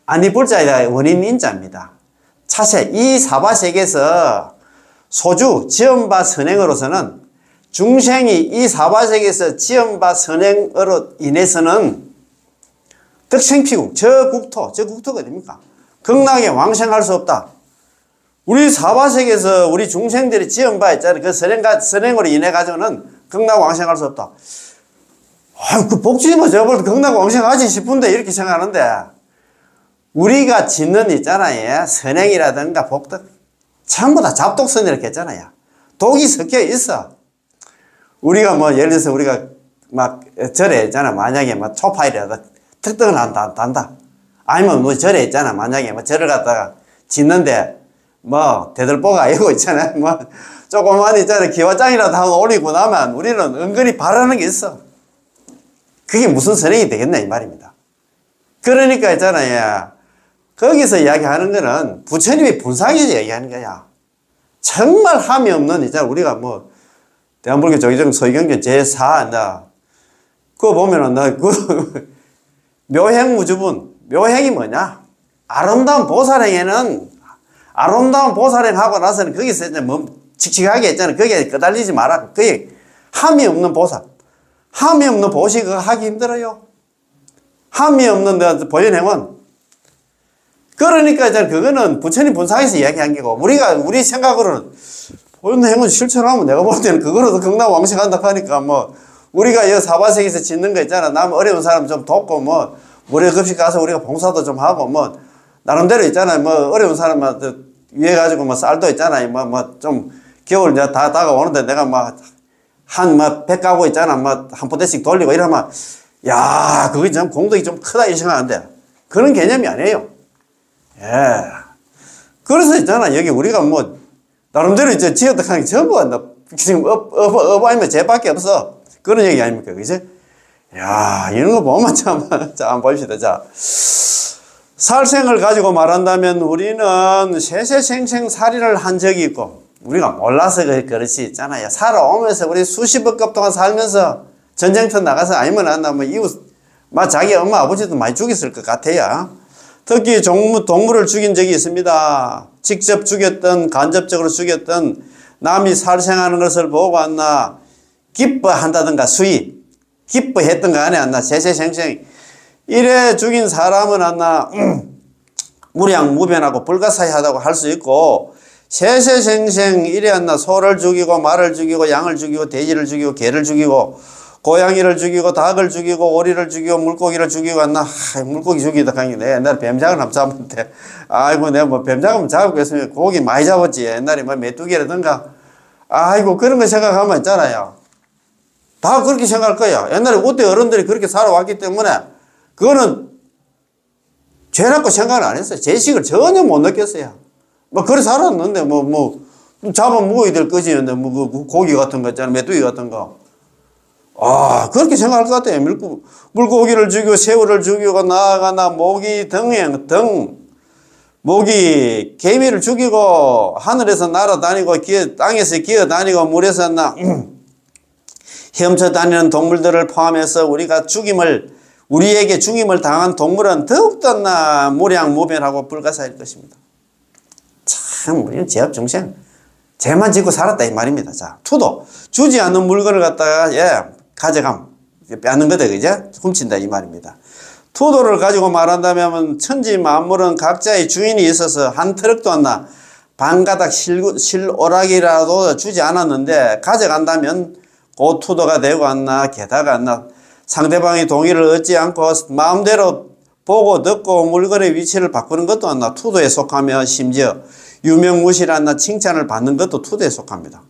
아니 불자이다 원인 인자입니다. 차세 이 사바세계에서 소주 지연바 선행으로서는 중생이 이 사바세계에서 지연바 선행으로 인해서는 덕생피국 저 국토가 어딥니까? 극락에 왕생할 수 없다. 우리 사바세계에서 우리 중생들이 지연바 있잖아요. 그 선행으로 인해 가지고는 극락 왕생할 수 없다. 그 복지만 저걸 극락 왕생하지 싶은데 이렇게 생각하는데 우리가 짓는 있잖아요. 선행이라든가 복덕 전부 다 잡독선 이렇게 했잖아요. 독이 섞여 있어. 우리가 예를 들어서 우리가 절에 있잖아. 만약에 초파일이라도 특등을 한다. 아니면 절에 있잖아. 만약에 절을 갖다가 짓는데 대들보가 아니고 있잖아. 조그만 있잖아. 기와장이라도 한번 올리고 나면 우리는 은근히 바라는 게 있어. 그게 무슨 선행이 되겠나 이 말입니다. 그러니까 있잖아요. 거기서 이야기하는 거는 부처님이 분상에서 얘기하는 거야. 정말 함이 없는 있잖아. 우리가 대한불교 조기정 서기경전 제4 그거 보면은 묘행무주분 묘행이 뭐냐? 아름다운 보살행에는 아름다운 보살행하고 나서는 거기서 이제 칙칙하게 있잖아. 거기에 끄달리지 마라. 그게 함이 없는 보살. 함이 없는 보시 그거 하기 힘들어요. 함이 없는 보현행은 그러니까 이제 그거는 부처님 분상에서 이야기한 게고 우리 생각으로는 보현행은 실천하면 내가 볼 때는 그거로도 극락 왕생한다 하니까 우리가 이 사바세계에서 짓는 거 있잖아. 남 어려운 사람 좀 돕고 뭐 무료급식 가서 우리가 봉사도 좀 하고 뭐 나름대로 있잖아요. 뭐 어려운 사람한테 위해 가지고 뭐 쌀도 있잖아요. 뭐 좀 겨울 이제 다 다가오는데 내가 막 한 뭐 100가구 있잖아. 뭐 한 포대씩 돌리고 이러면 야, 그게 좀 공덕이 좀 크다 이 생각하는데 그런 개념이 아니에요. 예. 그래서 있잖아. 여기 우리가 뭐 나름대로 이제 지었다 하는 게 전부 지금 아니면 쟤밖에 없어. 그런 얘기 아닙니까? 그지? 야, 이런 거 보면 참, 자, 한번 봅시다. 자. 살생을 가지고 말한다면 우리는 세세생생 살인을 한 적이 있고, 우리가 몰라서 그렇지 있잖아요. 살아오면서 우리 수십억 급 동안 살면서 전쟁터 나가서 아니면 안 나면 이웃, 자기 엄마 아버지도 많이 죽였을 것 같아요. 특히 동물을 죽인 적이 있습니다. 직접 죽였던 간접적으로 죽였던 남이 살생하는 것을 보고 안나 기뻐한다든가 기뻐했던가 안에 안나 세세생생 이래 죽인 사람은 안나 무량무변하고 불가사의하다고 할 수 있고 세세생생 이래 안나 소를 죽이고 말을 죽이고 양을 죽이고 돼지를 죽이고 개를 죽이고 고양이를 죽이고 닭을 죽이고 오리를 죽이고 물고기를 죽이고 안나 물고기 죽이다 하니 내 옛날에 뱀장을 한번 잡았는데 아이고 내가 뭐 뱀장을 잡고 있으면 고기 많이 잡았지. 옛날에 뭐 메뚜기라든가 아이고 그런 거 생각하면 있잖아요. 다 그렇게 생각할 거야. 옛날에 그때 어른들이 그렇게 살아왔기 때문에 그거는 죄라고 생각을 안 했어요. 죄식을 전혀 못 느꼈어요. 뭐 그래 살았는데 잡아 먹어야 될 것이었는데 그 고기 같은 거 있잖아. 메뚜기 같은 거. 아, 그렇게 생각할 것 같아요. 물고기를 죽이고, 새우를 죽이고, 나아가나, 모기 모기, 개미를 죽이고, 하늘에서 날아다니고, 땅에서 기어다니고, 물에서 헤엄쳐 다니는 동물들을 포함해서 우리에게 죽임을 당한 동물은 더욱더 무량무변하고 불가사일 것입니다. 참, 우리는 제압정생. 죄만 짓고 살았다, 이 말입니다. 자, 투도. 주지 않는 물건을 갖다가, 가져감, 빼앗는 거다, 그죠? 훔친다, 이 말입니다. 투도를 가지고 말한다면, 천지 만물은 각자의 주인이 있어서 한 트럭도 안 나, 반가닥 실오락이라도 주지 않았는데, 가져간다면, 그 투도가 되고 안 나, 게다가 안 나, 상대방의 동의를 얻지 않고, 마음대로 보고 듣고 물건의 위치를 바꾸는 것도 안 나, 투도에 속하며, 심지어, 유명무실한 나 칭찬을 받는 것도 투도에 속합니다.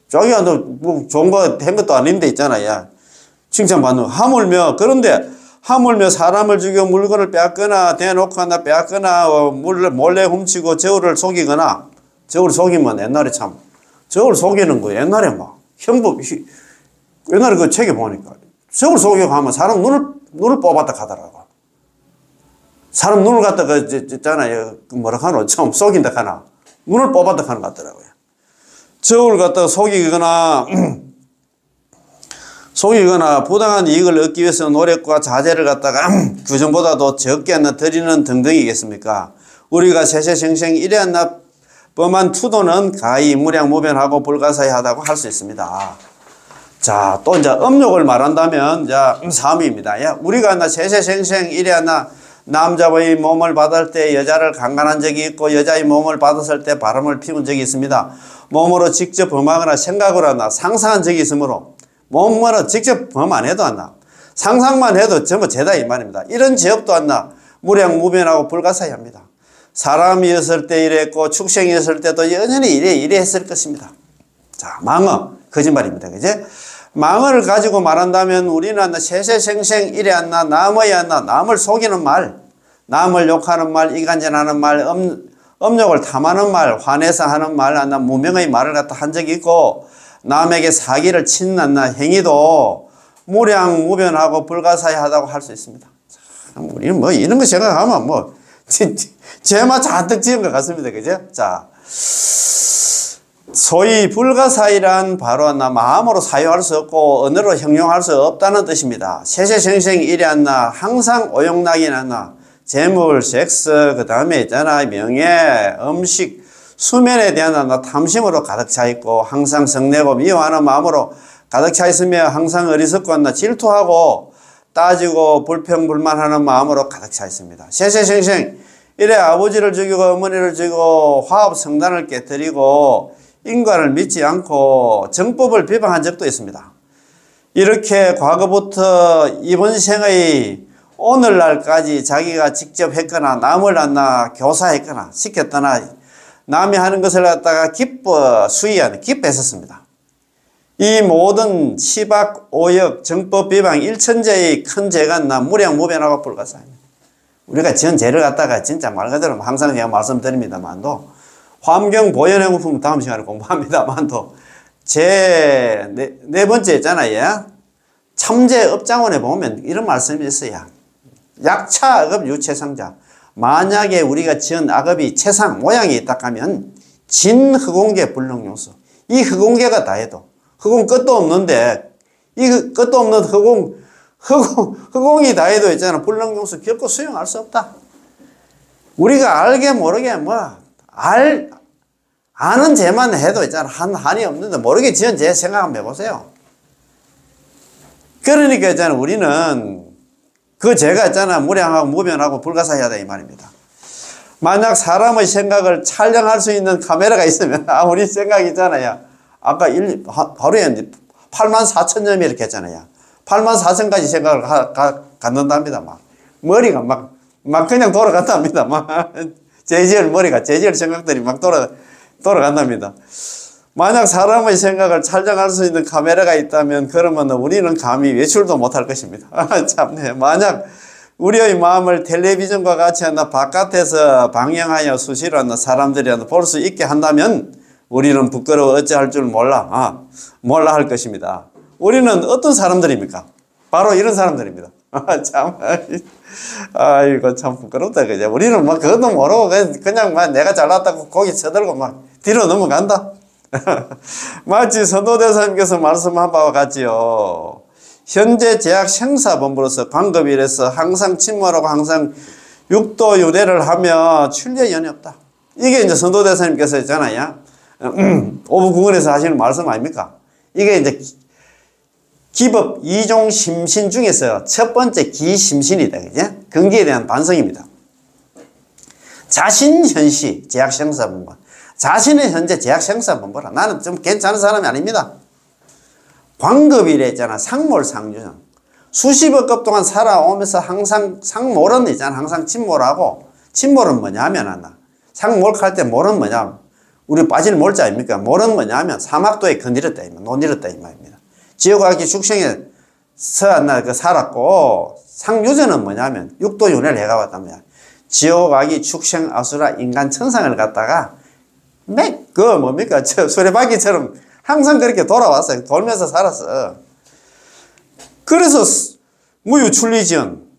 자기가 뭐 좋은 거 한 것도 아닌데 있잖아요. 칭찬받는 거. 하물며 사람을 죽여 물건을 빼앗거나 대놓고 하나 빼앗거나 몰래 훔치고 저울을 속이거나 저울 속이면 옛날에 참 저울 속이는 거 옛날에 막 형법 옛날에 그 책에 보니까 저울 속이고 하면 사람 눈을 뽑았다 하더라고. 사람 눈을 갖다가 있잖아요. 뭐라 하노? 처음 속인다 하나. 눈을 뽑았다 하는 것 같더라고요. 저울 갖다가 속이거나 부당한 이익을 얻기 위해서 노력과 자제를 갖다가 규정보다도 적게 드리는 등등이겠습니까? 우리가 세세생생 이래한나 범한 투도는 가히 무량무변하고 불가사의하다고 할 수 있습니다. 자, 또 이제 음욕을 말한다면 자, 사미입니다. 우리가 세세생생 이래한나 남자의 몸을 받을 때 여자를 강간한 적이 있고 여자의 몸을 받았을 때 바람을 피운 적이 있습니다. 몸으로 직접 범하거나 생각으로 하나 상상한 적이 있으므로 몸으로 직접 범 안 해도 안나 상상만 해도 전부 죄다 이 말입니다. 이런 죄업도 안나 무량무변하고 불가사의합니다. 사람이었을 때 이랬고 축생이었을 때도 여전히 이래 했을 것입니다. 자, 망어 거짓말입니다. 그제? 망어를 가지고 말한다면 우리는 세세생생 이래 안나 남의 안나 남을 속이는 말, 남을 욕하는 말, 이간질하는 말, 음욕을 탐하는 말, 화내서 하는 말, 안나 무명의 말을 갖다 한 적이 있고 남에게 사기를 치는 안나 행위도 무량무변하고 불가사의하다고 할 수 있습니다. 참, 우리는 뭐 이런 거 생각하면 뭐 죄만 잔뜩 지은 것 같습니다. 그죠? 자. 소위 불가사의란 바로 마음으로 사유할 수 없고 언어로 형용할 수 없다는 뜻입니다. 세세생생 이래 안나 항상 오용락이 났나 재물, 섹스, 그 다음에 있잖아 명예, 음식, 수면에 대한 탐심으로 가득 차 있고 항상 성내고 미워하는 마음으로 가득 차 있으며 항상 어리석고 질투하고 따지고 불평불만하는 마음으로 가득 차 있습니다. 세세생생 이래 아버지를 죽이고 어머니를 죽이고 화합 성단을 깨뜨리고 인간을 믿지 않고 정법을 비방한 적도 있습니다. 이렇게 과거부터 이번 생의 오늘날까지 자기가 직접 했거나 남을 안나 교사했거나 시켰거나 남이 하는 것을 갖다가 기뻐 수의하는 기뻐했었습니다. 이 모든 시박, 오역, 정법, 비방, 일천제의 큰 죄가 나 무량무변하고 불가사합니다. 우리가 지은 죄를 갖다가 진짜 말 그대로 항상 제가 말씀드립니다만도 환경 보존행위품 다음 시간에 공부합니다만도 네 번째 있잖아요. 참제업장원에 보면 이런 말씀이 있어요. 약차악업 유체상자. 만약에 우리가 지은 악업이 체상 모양이 있다 하면 진흑공계 불능용수. 이 흑공계가 다 해도 흑공 끝도 없는데 이 끝도 없는 흑공이 다 해도 있잖아. 불능용수 결코 수용할 수 없다. 우리가 알게 모르게 아는 죄만 해도 있잖아. 한이 없는데 모르게 지은 죄 생각 한번 해보세요. 그러니까 있잖아. 우리는 그 죄가 있잖아. 무량하고 무변하고 불가사의하다 이 말입니다. 만약 사람의 생각을 촬영할 수 있는 카메라가 있으면 우리 생각이 있잖아요. 아까 하루에 84,000점 이렇게 했잖아요. 84,000가지 생각을 갖는답니다. 막 머리가 막 그냥 돌아간답니다. 막 재질 생각들이 막 돌아간답니다. 만약 사람의 생각을 촬영할 수 있는 카메라가 있다면 그러면 우리는 감히 외출도 못할 것입니다. 참네. 만약 우리의 마음을 텔레비전과 같이 바깥에서 방영하여 수시로 사람들이 볼 수 있게 한다면 우리는 부끄러워 어찌할 줄 몰라 할 것입니다. 우리는 어떤 사람들입니까? 바로 이런 사람들입니다. 참, 이거 참 부끄럽다, 그죠? 우리는 그것도 모르고 그냥 내가 잘났다고 고기 쳐들고 뒤로 넘어간다. 마치 선도대사님께서 말씀한 바와 같지요. 현재 제약 생사본부로서 광급일에서 항상 침몰하고 항상 육도유례를 하며 출례연이 없다. 이게 이제 선도대사님께서 있잖아요. 오부구원에서 하시는 말씀 아닙니까? 이게 이제 기법 이종 심신 중에서 첫 번째 기심신이다. 그죠? 근기에 대한 반성입니다. 자신 현시 제약 생사본부. 자신의 현재 제약 생사본부라. 나는 좀 괜찮은 사람이 아닙니다. 광급일에 있잖아. 상몰상주정. 수십억 동안 살아오면서 항상 상몰은 있잖아. 항상 침몰하고. 침몰은 뭐냐면 상몰할 때 몰은 뭐냐. 우리 빠질 몰자 아닙니까? 몰은 뭐냐면 사막도에 거닐었다. 논일었다 이 말입니다. 지옥악이 축생에 살았고 상유전은 뭐냐면 육도윤회를 해가봤답니다. 지옥악이 축생 아수라 인간 천상을 갖다가 뭡니까? 수레바퀴처럼 항상 그렇게 돌아왔어요. 돌면서 살았어. 그래서 무유출리지연.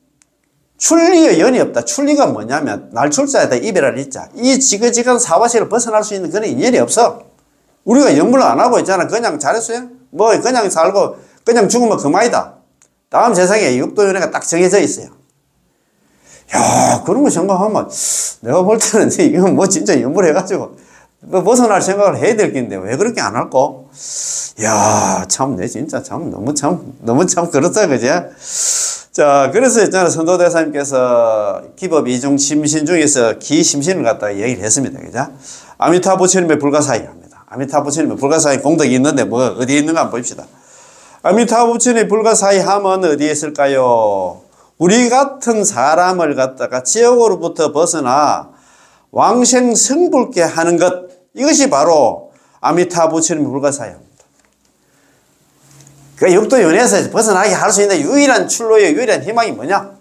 출리의 연이 없다. 출리가 뭐냐면 날출자에다 이별할 이자. 이 지긋지긋한 사바시를 벗어날 수 있는 그런 인연이 없어. 우리가 연불을 안 하고 있잖아. 그냥 잘했어요? 그냥 살고 그냥 죽으면 그만이다. 다음 세상에 육도윤회가 딱 정해져 있어요. 야, 그런 거 생각하면 내가 볼 때는 이건 진짜 연불해가지고 벗어날 생각을 해야 될 텐데 왜 그렇게 안 할까? 야, 참, 진짜 너무 그렇다, 그죠? 자, 그래서 있잖아, 선도대사님께서 기법 이중 심신 중에서 기심신을 갖다가 얘기를 했습니다, 그죠? 아미타 부처님의 불가사의 합니다. 아미타 부처님의 불가사의 공덕이 있는데 어디에 있는가 한번 봅시다. 아미타 부처님의 불가사의 함은 어디에 있을까요? 우리 같은 사람을 갖다가 지옥으로부터 벗어나 왕생 성불케 하는 것, 이것이 바로 아미타 부처님의 불가사의입니다. 그 육도윤회에서 벗어나게 할 수 있는 유일한 출로의 유일한 희망이 뭐냐?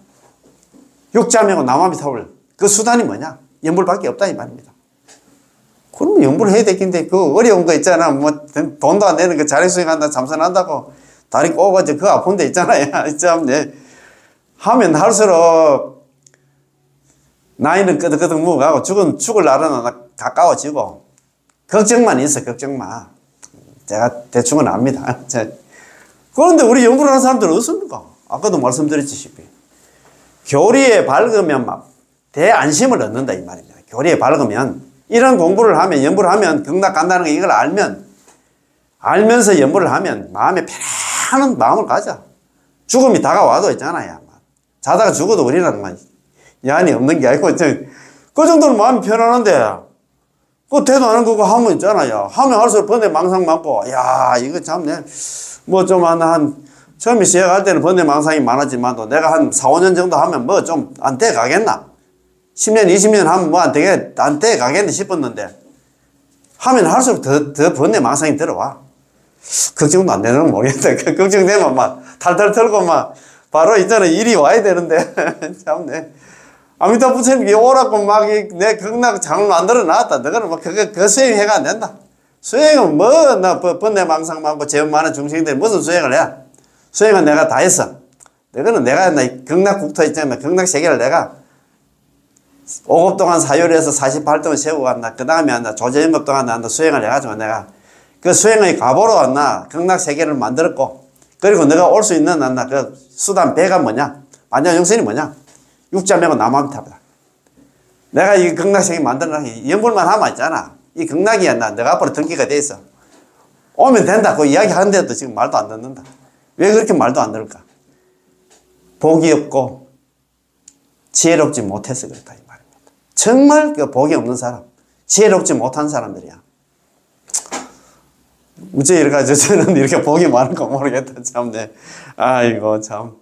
육자명은 남아미타불. 그 수단이 뭐냐? 연불밖에 없다 이 말입니다. 그러면 연불을 해야 되겠는데 그 어려운 거 있잖아. 돈도 안 되는 거 자력수행한다 참선한다고 다리 꼬가지고 그 아픈 데 있잖아요. 참, 하면 할수록 나이는 끄덕끄덕 먹어가고 죽을 날은 가까워지고 걱정만 있어. 걱정만. 제가 대충은 압니다. 그런데 우리 연구를 하는 사람들은 어떻습니까? 아까도 말씀드렸듯이 교리에 밝으면 대안심을 얻는다 이 말입니다. 교리에 밝으면 이런 공부를 하면 연구를 하면 극락 간다는 거 이걸 알면서 연구를 하면 마음에 편안한 마음을 가져. 죽음이 다가와도 있잖아요. 자다가 죽어도 우리는 여한이 없는 게 아니고 그 정도는 마음이 편안한데 그 대도 안 하는 거고 하면 있잖아요. 하면 할수록 번에 망상 많고 야 이거 참 좀 한 처음에 시작할 때는 번뇌망상이 많았지만도 내가 한 4, 5년 정도 하면 뭐 좀 안 돼 가겠나? 10년, 20년 하면 뭐 안 돼 가겠네 싶었는데 하면 할수록 더 번뇌망상이 들어와. 걱정도 안 되는 건 모르겠다. 걱정되면 막 탈탈 털고 막 바로 있잖아 일이 와야 되는데 참네. 아미타 부처님이 오라고 막 내 극락 장을 만들어 놨다. 너는 뭐 그 수행해가 안 된다. 수행은 뭐 나 번뇌망상 많고 죄 많은 중생들이 무슨 수행을 해? 수행은 내가 다 했어. 너는 내가 나 극락 국토 있잖아. 극락 세계를 내가 5급 동안 사유리에서 48동을 세우고 간다. 그 다음에 한다. 조제임급 동안 한다. 수행을 해가지고 내가 그 수행의 가보로 왔나. 극락 세계를 만들었고. 그리고 내가 올 수 있는 한다. 그 수단 배가 뭐냐? 만장영선이 뭐냐? 육자 매고 남아미타다. 내가 이 극락 세계 만들어놨기 연불만 하면 있잖아. 이 극락이야. 내가 앞으로 등기가 돼 있어. 오면 된다. 그 이야기 하는데도 지금 말도 안 듣는다. 왜 그렇게 말도 안 들을까? 복이 없고 지혜롭지 못해서 그렇다 이 말입니다. 정말 그 복이 없는 사람, 지혜롭지 못한 사람들이야. 어째 이렇게 저는 이렇게 복이 많은 거 모르겠다. 참네. 아이고 참.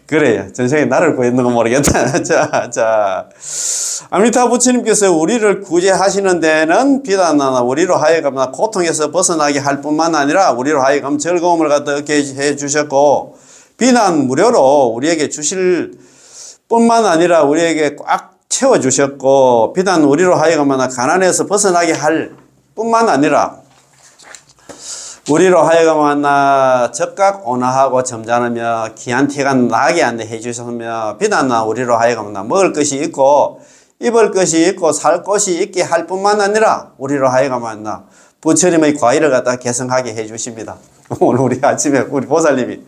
그래요. 전생에 나를 구했는 거 모르겠다. 자. 아미타 부처님께서 우리를 구제하시는 데는 비단하나 우리로 하여금 고통에서 벗어나게 할 뿐만 아니라 우리로 하여금 즐거움을 갖다 얻게 해 주셨고, 비단 무료로 우리에게 주실 뿐만 아니라 우리에게 꽉 채워 주셨고, 비단 우리로 하여금 가난에서 벗어나게 할 뿐만 아니라 우리로 하여금 적각 온화하고 점잖으며 귀한 티가 나게 해 주셨으며, 비단 우리로 하여금 먹을 것이 있고 입을 것이 있고 살 곳이 있게 할 뿐만 아니라 우리로 하여금 부처님의 과의를 갖다 개성하게 해 주십니다. 오늘 우리 아침에 우리 보살님이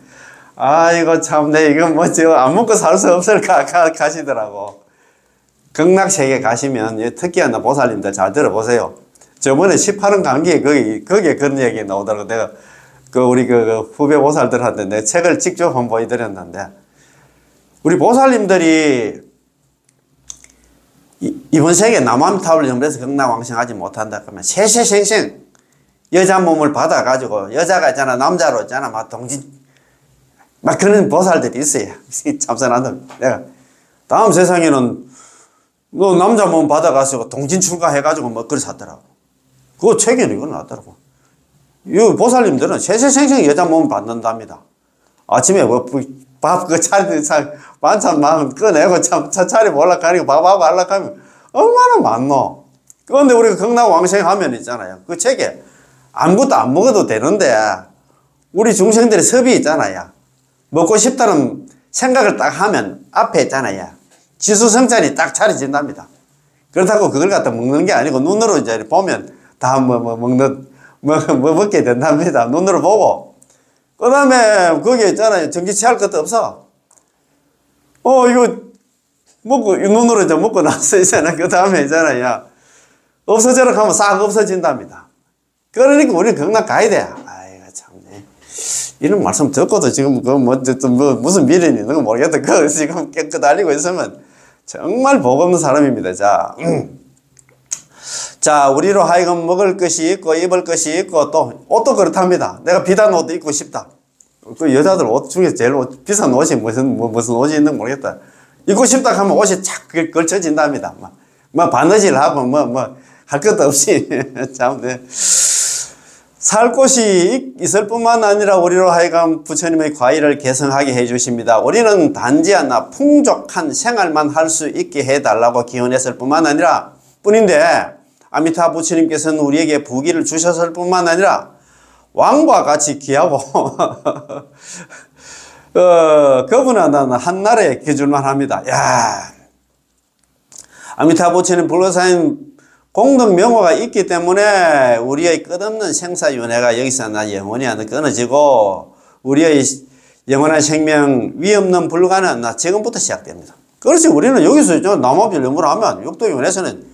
아이고 참내 이거 뭐지 안 먹고 살 수 없을까 가시더라고. 극락세계 가시면 특히나 보살님들 잘 들어보세요. 저번에 18원 감기에 거기에 그런 얘기 나오더라고. 내가 우리 후배 보살들한테 내 책을 직접 한번 보여드렸는데, 우리 보살님들이 이번 세계 남암탑을 영래해서 극락왕생하지 못한다 그러면 세세생생 여자 몸을 받아가지고 여자가 있잖아 남자로 있잖아 막 동진 막 그런 보살들이 있어요. 참선하던 내가 다음 세상에는 너 남자 몸 받아가지고 동진 출가해가지고 뭐 그걸 샀더라고. 그거 책에는 이거 나왔더라고. 이 보살님들은 세세생생 여자 몸을 받는답니다. 아침에 밥 반찬 막 꺼내고 차차리 올라가니까 밥하고 하려면 얼마나 많노. 그런데 우리가 극락왕생 하면 있잖아요. 그 책에 아무것도 안 먹어도 되는데 우리 중생들의 섭이 있잖아요. 먹고 싶다는 생각을 딱 하면 앞에 있잖아요. 지수성찬이 딱 차려진답니다. 그렇다고 그걸 갖다 먹는 게 아니고 눈으로 이제 보면 다 먹게 된답니다. 눈으로 보고. 그 다음에 거기에 있잖아요. 전기 취할 것도 없어. 이거 먹고 눈으로 이제 먹고 나서 있잖아. 그 다음에 있잖아요. 없어져라 하면 싹 없어진답니다. 그러니까 우리는 극락 가야 돼. 아이고 참네. 이런 말씀 듣고도 지금 무슨 미련이 있는 거 모르겠다. 그거 지금 깨끗 알리고 있으면 정말 복 없는 사람입니다. 자, 우리로 하여금 먹을 것이 있고 입을 것이 있고 또 옷도 그렇답니다. 내가 비싼 옷도 입고 싶다. 그 여자들 옷 중에 제일 비싼 옷이 무슨 옷이 있는 거 모르겠다. 입고 싶다 하면 옷이 착 걸쳐진답니다. 바느질 하고 할 것도 없이 참 네. 살 곳이 있을 뿐만 아니라 우리로 하여금 부처님의 과의를 개성하게 해 주십니다. 우리는 단지 풍족한 생활만 할 수 있게 해달라고 기원했을 뿐만 아니라 뿐인데, 아미타 부처님께서는 우리에게 부귀를 주셨을 뿐만 아니라 왕과 같이 귀하고 그분은 한나라의 기준만 합니다. 야, 아미타 부처님 불가사인 공덕 명호가 있기 때문에 우리의 끝없는 생사윤회가 여기서 영원히 끊어지고 우리의 영원한 생명 위없는 불가는 지금부터 시작됩니다. 그렇지 우리는 여기서 남업질 연구를 하면 육도윤회에서는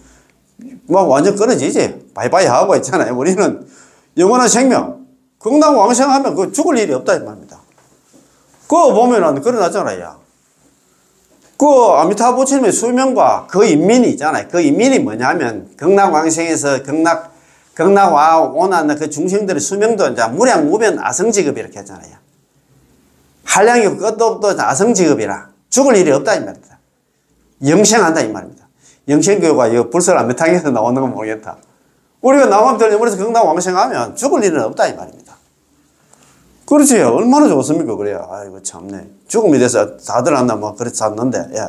완전 끊어지지. 바이바이 하고 있잖아요. 우리는 영원한 생명 극락왕생하면 그 죽을 일이 없다 이 말입니다. 그거 보면은 그러나잖아요. 그 아미타 부처님의 수명과 그 인민이 있잖아요. 그 인민이 뭐냐면 극락왕생에서 극락와 오는 그 중생들의 수명도 이제 무량무변 아성지급 이렇게 했잖아요. 한량이 끝도 없도 아성직업이라 죽을 일이 없다 이 말입니다. 영생한다 이 말입니다. 영생교가 이 불설 안메탕에서 나오는 건 모르겠다. 우리가 나만 들려버려서 경당 왕생하면 죽을 일은 없다 이 말입니다. 그렇지. 얼마나 좋습니까? 그래요. 아이고 참네. 죽음이 돼서 다들 안나 뭐 그렇게 샀는데. 예.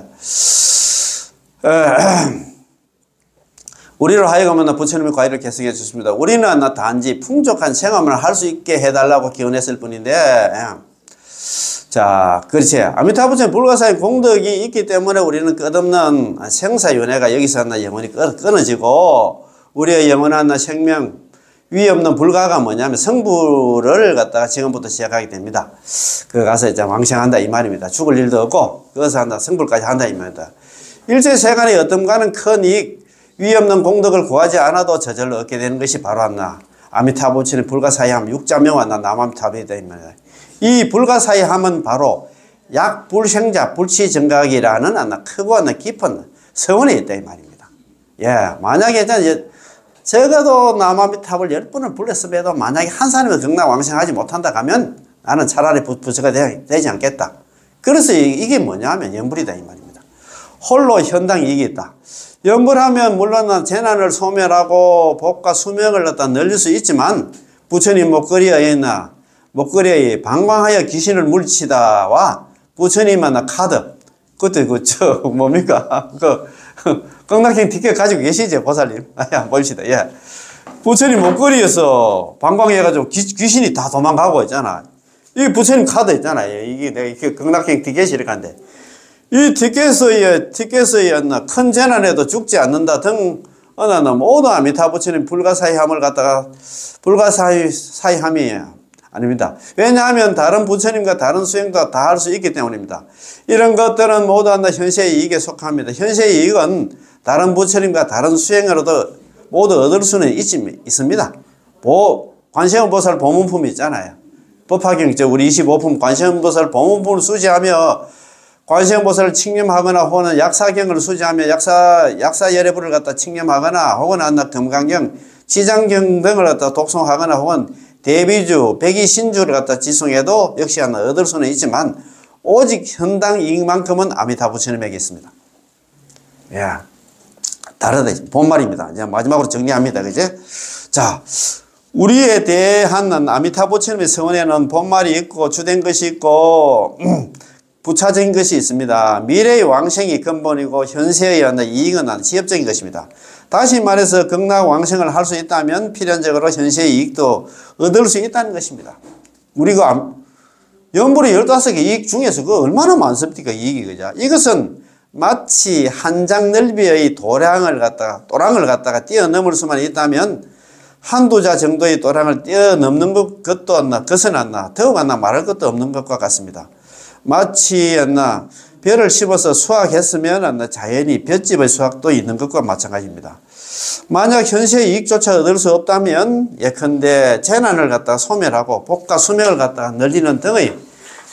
우리로 하여금 부처님의 과일을 계승해 주십니다. 우리는 단지 풍족한 생활을 할 수 있게 해달라고 기원했을 뿐인데, 자, 그렇지. 아미타부 부처님 불가사의 공덕이 있기 때문에 우리는 끝없는 생사윤회가 여기서 영원히 끊어지고, 우리의 영원한 생명, 위 없는 불가가 뭐냐면 성불을 갖다가 지금부터 시작하게 됩니다. 그 가서 이제 왕생한다 이 말입니다. 죽을 일도 없고, 그것을 한다, 성불까지 한다 이 말입니다. 일체 세간의 어떤가는 큰 이익, 위 없는 공덕을 구하지 않아도 저절로 얻게 되는 것이 바로 아미타부 부처님 불가사의함 육자명화 남아미타부이다 이 말이다. 이 불가사의함은 바로 약불생자 불치정각이라는 크고 깊은 서원에 있다 이 말입니다. 예, 만약에 적어도 남아미타불 10번을 불렀음에도 만약에 한 사람이 경락왕생하지 못한다 하면 나는 차라리 부처가 되지 않겠다. 그래서 이게 뭐냐면 연불이다 이 말입니다. 홀로 현당 이익이 있다. 연불하면 물론 재난을 소멸하고 복과 수명을 갖다 늘릴 수 있지만 부처님 목걸이에 방광하여 귀신을 물리치다와 부처님은 카드 그때 뭡니까 경락행 티켓 가지고 계시죠 보살님? 한번 봅시다. 예. 부처님 목걸이에서 방광해가지고 귀신이 다 도망가고 있잖아. 이게 부처님 카드 있잖아요. 이게 내가 경락행 티켓이 이렇게 한데 이 티켓의 큰 재난에도 죽지 않는다 등 모두 아미타 부처님 불가사의함을 갖다가 불가사의함이 아닙니다. 왜냐하면 다른 부처님과 다른 수행도 다 할 수 있기 때문입니다. 이런 것들은 모두 현세의 이익에 속합니다. 현세의 이익은 다른 부처님과 다른 수행으로도 모두 얻을 수는 있습니다. 관세음보살 보문품이 있잖아요. 법화경 우리 25품 관세음보살 보문품을 수지하며 관세음보살을 칭념하거나 혹은 약사경을 수지하며 약사 열애불을 갖다 칭념하거나 혹은 금강경, 지장경 등을 갖다 독송하거나 혹은 대비주, 백이신주를 갖다 지송해도 역시 얻을 수는 있지만 오직 현당 이익만큼은 아미타 부처님에게 있습니다. 예, 다르다. 본말입니다. 이제 마지막으로 정리합니다. 그제? 자, 우리에 대한 아미타 부처님의 서원에는 본말이 있고 주된 것이 있고 부차적인 것이 있습니다. 미래의 왕생이 근본이고 현세의 이익은 시협적인 것입니다. 다시 말해서 경락왕생을 할 수 있다면 필연적으로 현세의 이익도 얻을 수 있다는 것입니다. 우리가 연불이 15개 이익 중에서 그 얼마나 많습니까? 이익이 그죠? 이것은 마치 한 장 넓이의 도랑을 갖다가 뛰어넘을 수만 있다면 한두 자 정도의 도랑을 뛰어넘는 것은 더욱 말할 것도 없는 것과 같습니다. 마치 벼를 심어서 수확했으면 자연히 볏집의 수확도 있는 것과 마찬가지입니다. 만약 현세의 이익조차 얻을 수 없다면 예컨대 재난을 갖다가 소멸하고 복과 수명을 갖다가 늘리는 등의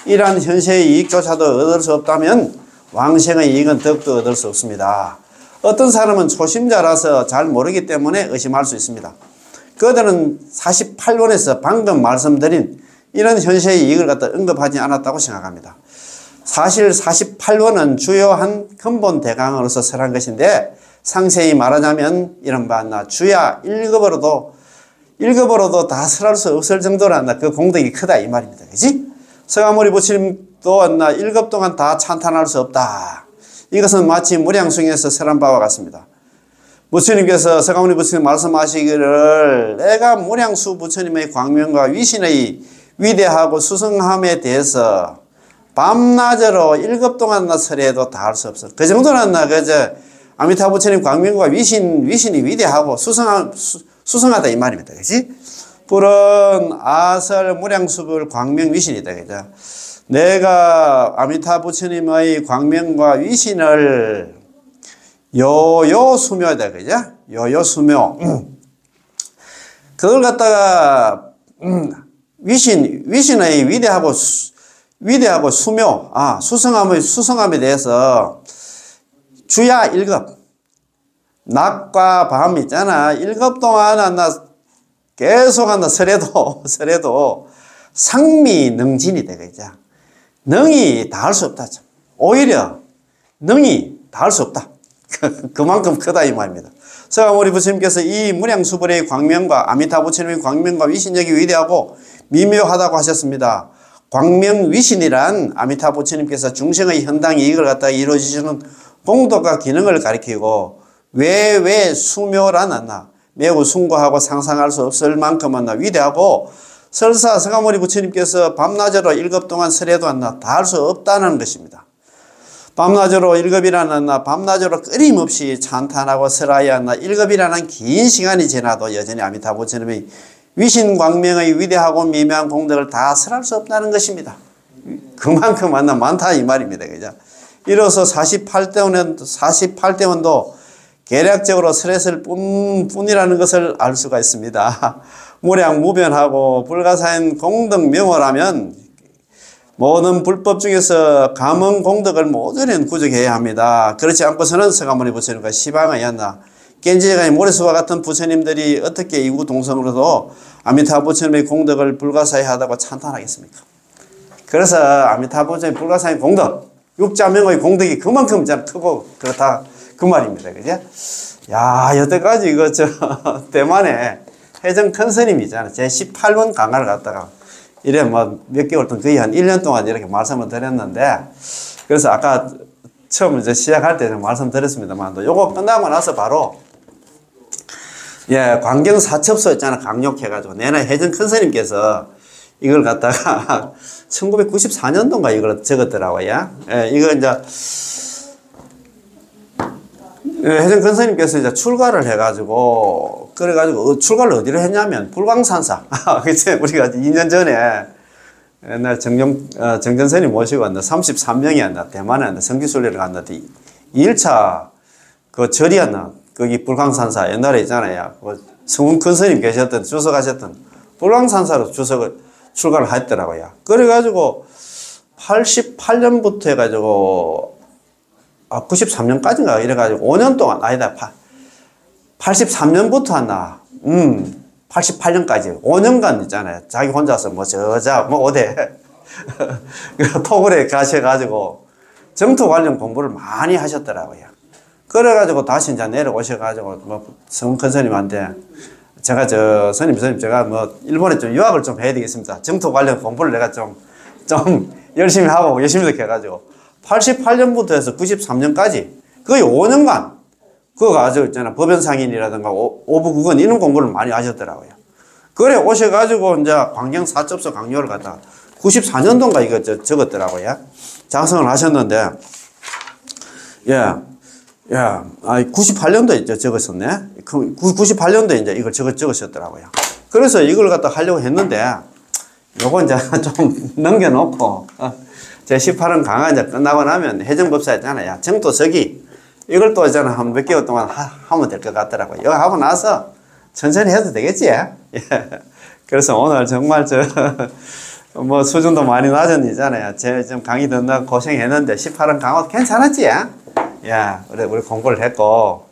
이러한 현세의 이익조차도 얻을 수 없다면 왕생의 이익은 더욱더 얻을 수 없습니다. 어떤 사람은 초심자라서 잘 모르기 때문에 의심할 수 있습니다. 그들은 48원에서 방금 말씀드린 이런 현세의 이익을 갖다 언급하지 않았다고 생각합니다. 사실 48원은 주요한 근본 대강으로서 설한 것인데 상세히 말하자면 이른바 주야 1급으로도 다 설할 수 없을 정도로 그 공덕이 크다 이 말입니다. 그지? 서가모니 부처님도 1급 동안 다 찬탄할 수 없다. 이것은 마치 무량숭에서 설한 바와 같습니다. 부처님께서 서가모니 부처님 말씀하시기를 내가 무량수 부처님의 광명과 위신의 위대하고 수성함에 대해서 밤낮으로 1급 동안 설해도 다 할 수 없어. 그 정도는 아미타 부처님 광명과 위신이 위대하고 수성하다 이 말입니다. 그치? 불은 아설 무량수불 광명 위신이다. 그죠? 내가 아미타 부처님의 광명과 위신을 요요수묘다. 그죠? 요요수묘. 그걸 갖다가 위신의 위대하고 수묘, 수성함에 대해서 주야 1급, 낮과 밤 있잖아. 1급 동안 계속 설해도 상미능진이 되겠죠. 능이 다 할 수 없다. 오히려 능이 다 할 수 없다. 그만큼 크다 이 말입니다. 서가모니 부처님께서 이 무량수벌의 광명과 아미타 부처님의 광명과 위신력이 위대하고 미묘하다고 하셨습니다. 광명위신이란 아미타 부처님께서 중생의 현당이 이걸 갖다가 이루어지시는 공덕과 기능을 가리키고 외외 수묘란 매우 숭고하고 상상할 수 없을 만큼 위대하고 설사 서가모니 부처님께서 밤낮으로 1급 동안 설해도 다 할 수 없다는 것입니다. 밤낮으로 1급이라는 밤낮으로 끊임없이 찬탄하고 설하여 1급이라는 긴 시간이 지나도 여전히 아미타 부처님의 위신광명의 위대하고 미묘한 공덕을 다 설할 수 없다는 것입니다. 그만큼 많다 이 말입니다. 그죠? 이로써 48대원도 계략적으로 설했을 뿐이라는 것을 알 수가 있습니다. 무량무변하고 불가사인 공덕 명호라면 모든 불법 중에서 감언 공덕을 모두는 구족해야 합니다. 그렇지 않고서는 서가모니 부처님과 시방하였나 겐지가의 모래수와 같은 부처님들이 어떻게 이구동성으로도 아미타 부처님의 공덕을 불가사의 하다고 찬탄하겠습니까? 그래서 아미타 부처님의 불가사의 공덕, 육자명의 공덕이 그만큼 크고 그렇다 그 말입니다. 그죠? 야, 여태까지 이거 대만에 해정 큰 스님이 있잖아. 제 18번 강화를 갖다가 이래 몇 개월 동안 거의 한 1년 동안 이렇게 말씀을 드렸는데, 그래서 아까 처음 이제 시작할 때 말씀드렸습니다만, 요거 끝나고 나서 바로 광경 사첩소 있잖아. 강력해가지고 내내 해정 큰 스님께서 이걸 갖다가 1994년도인가 이걸 적었더라고요. 이거 이제 해정 큰 스님께서 이제 출가를 해가지고, 그래가지고 출가를 어디로 했냐면 불광산사. 그치? 우리가 2년 전에 옛날 정전 스님 모시고 왔나 33명이 왔나 대만에 왔나 성지순례를 갔는데 2일차 그 절이 왔나 거기 불광산사 옛날에 있잖아요. 성훈 큰 스님 계셨던 주석하셨던 불광산사로 출가를 했더라고요. 그래가지고 88년부터 해가지고 93년까지인가 이래가지고 5년 동안 아니다 83년부터 한다 88년까지 5년간 있잖아요. 자기 혼자서 어디 토굴에 가셔가지고 정토 관련 공부를 많이 하셨더라고요. 그래가지고 다시 이제 내려오셔가지고 성훈 큰 스님한테 제가 스님 제가 일본에 좀 유학을 좀 해야 되겠습니다. 정토 관련 공부를 내가 좀 열심히 하고 열심히 이렇게 해가지고 88년부터 해서 93년까지 거의 5년간 그거 아주 있잖아. 법연상인이라든가 오부국원 이런 공부를 많이 하셨더라고요. 그래 오셔가지고 이제 광경 사첩소 강요를 갖다가 94년도인가 이거 적었더라고요. 작성을 하셨는데 98년도에 이제 적었었네. 98년도에 이제 이걸 적으셨더라고요. 그래서 이걸 갖다 하려고 했는데 요거 이제 좀 넘겨놓고 제 18원 강화 이제 끝나고 나면 해정법사 있잖아요. 정토서기 이걸 또 있잖아. 한 몇 개월 동안 하면 될 것 같더라고요. 이거 하고 나서 천천히 해도 되겠지? 그래서 오늘 정말 수준도 많이 낮았잖아요. 제가 좀 강의 듣느라 고생했는데 18원 강화 괜찮았지? 우리 공부를 했고,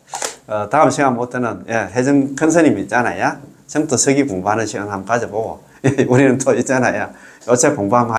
다음 시간부터는 해정 큰 스님 있잖아요. 정토서기 공부하는 시간 한번 가져보고, 우리는 또 있잖아요. 요새 공부하면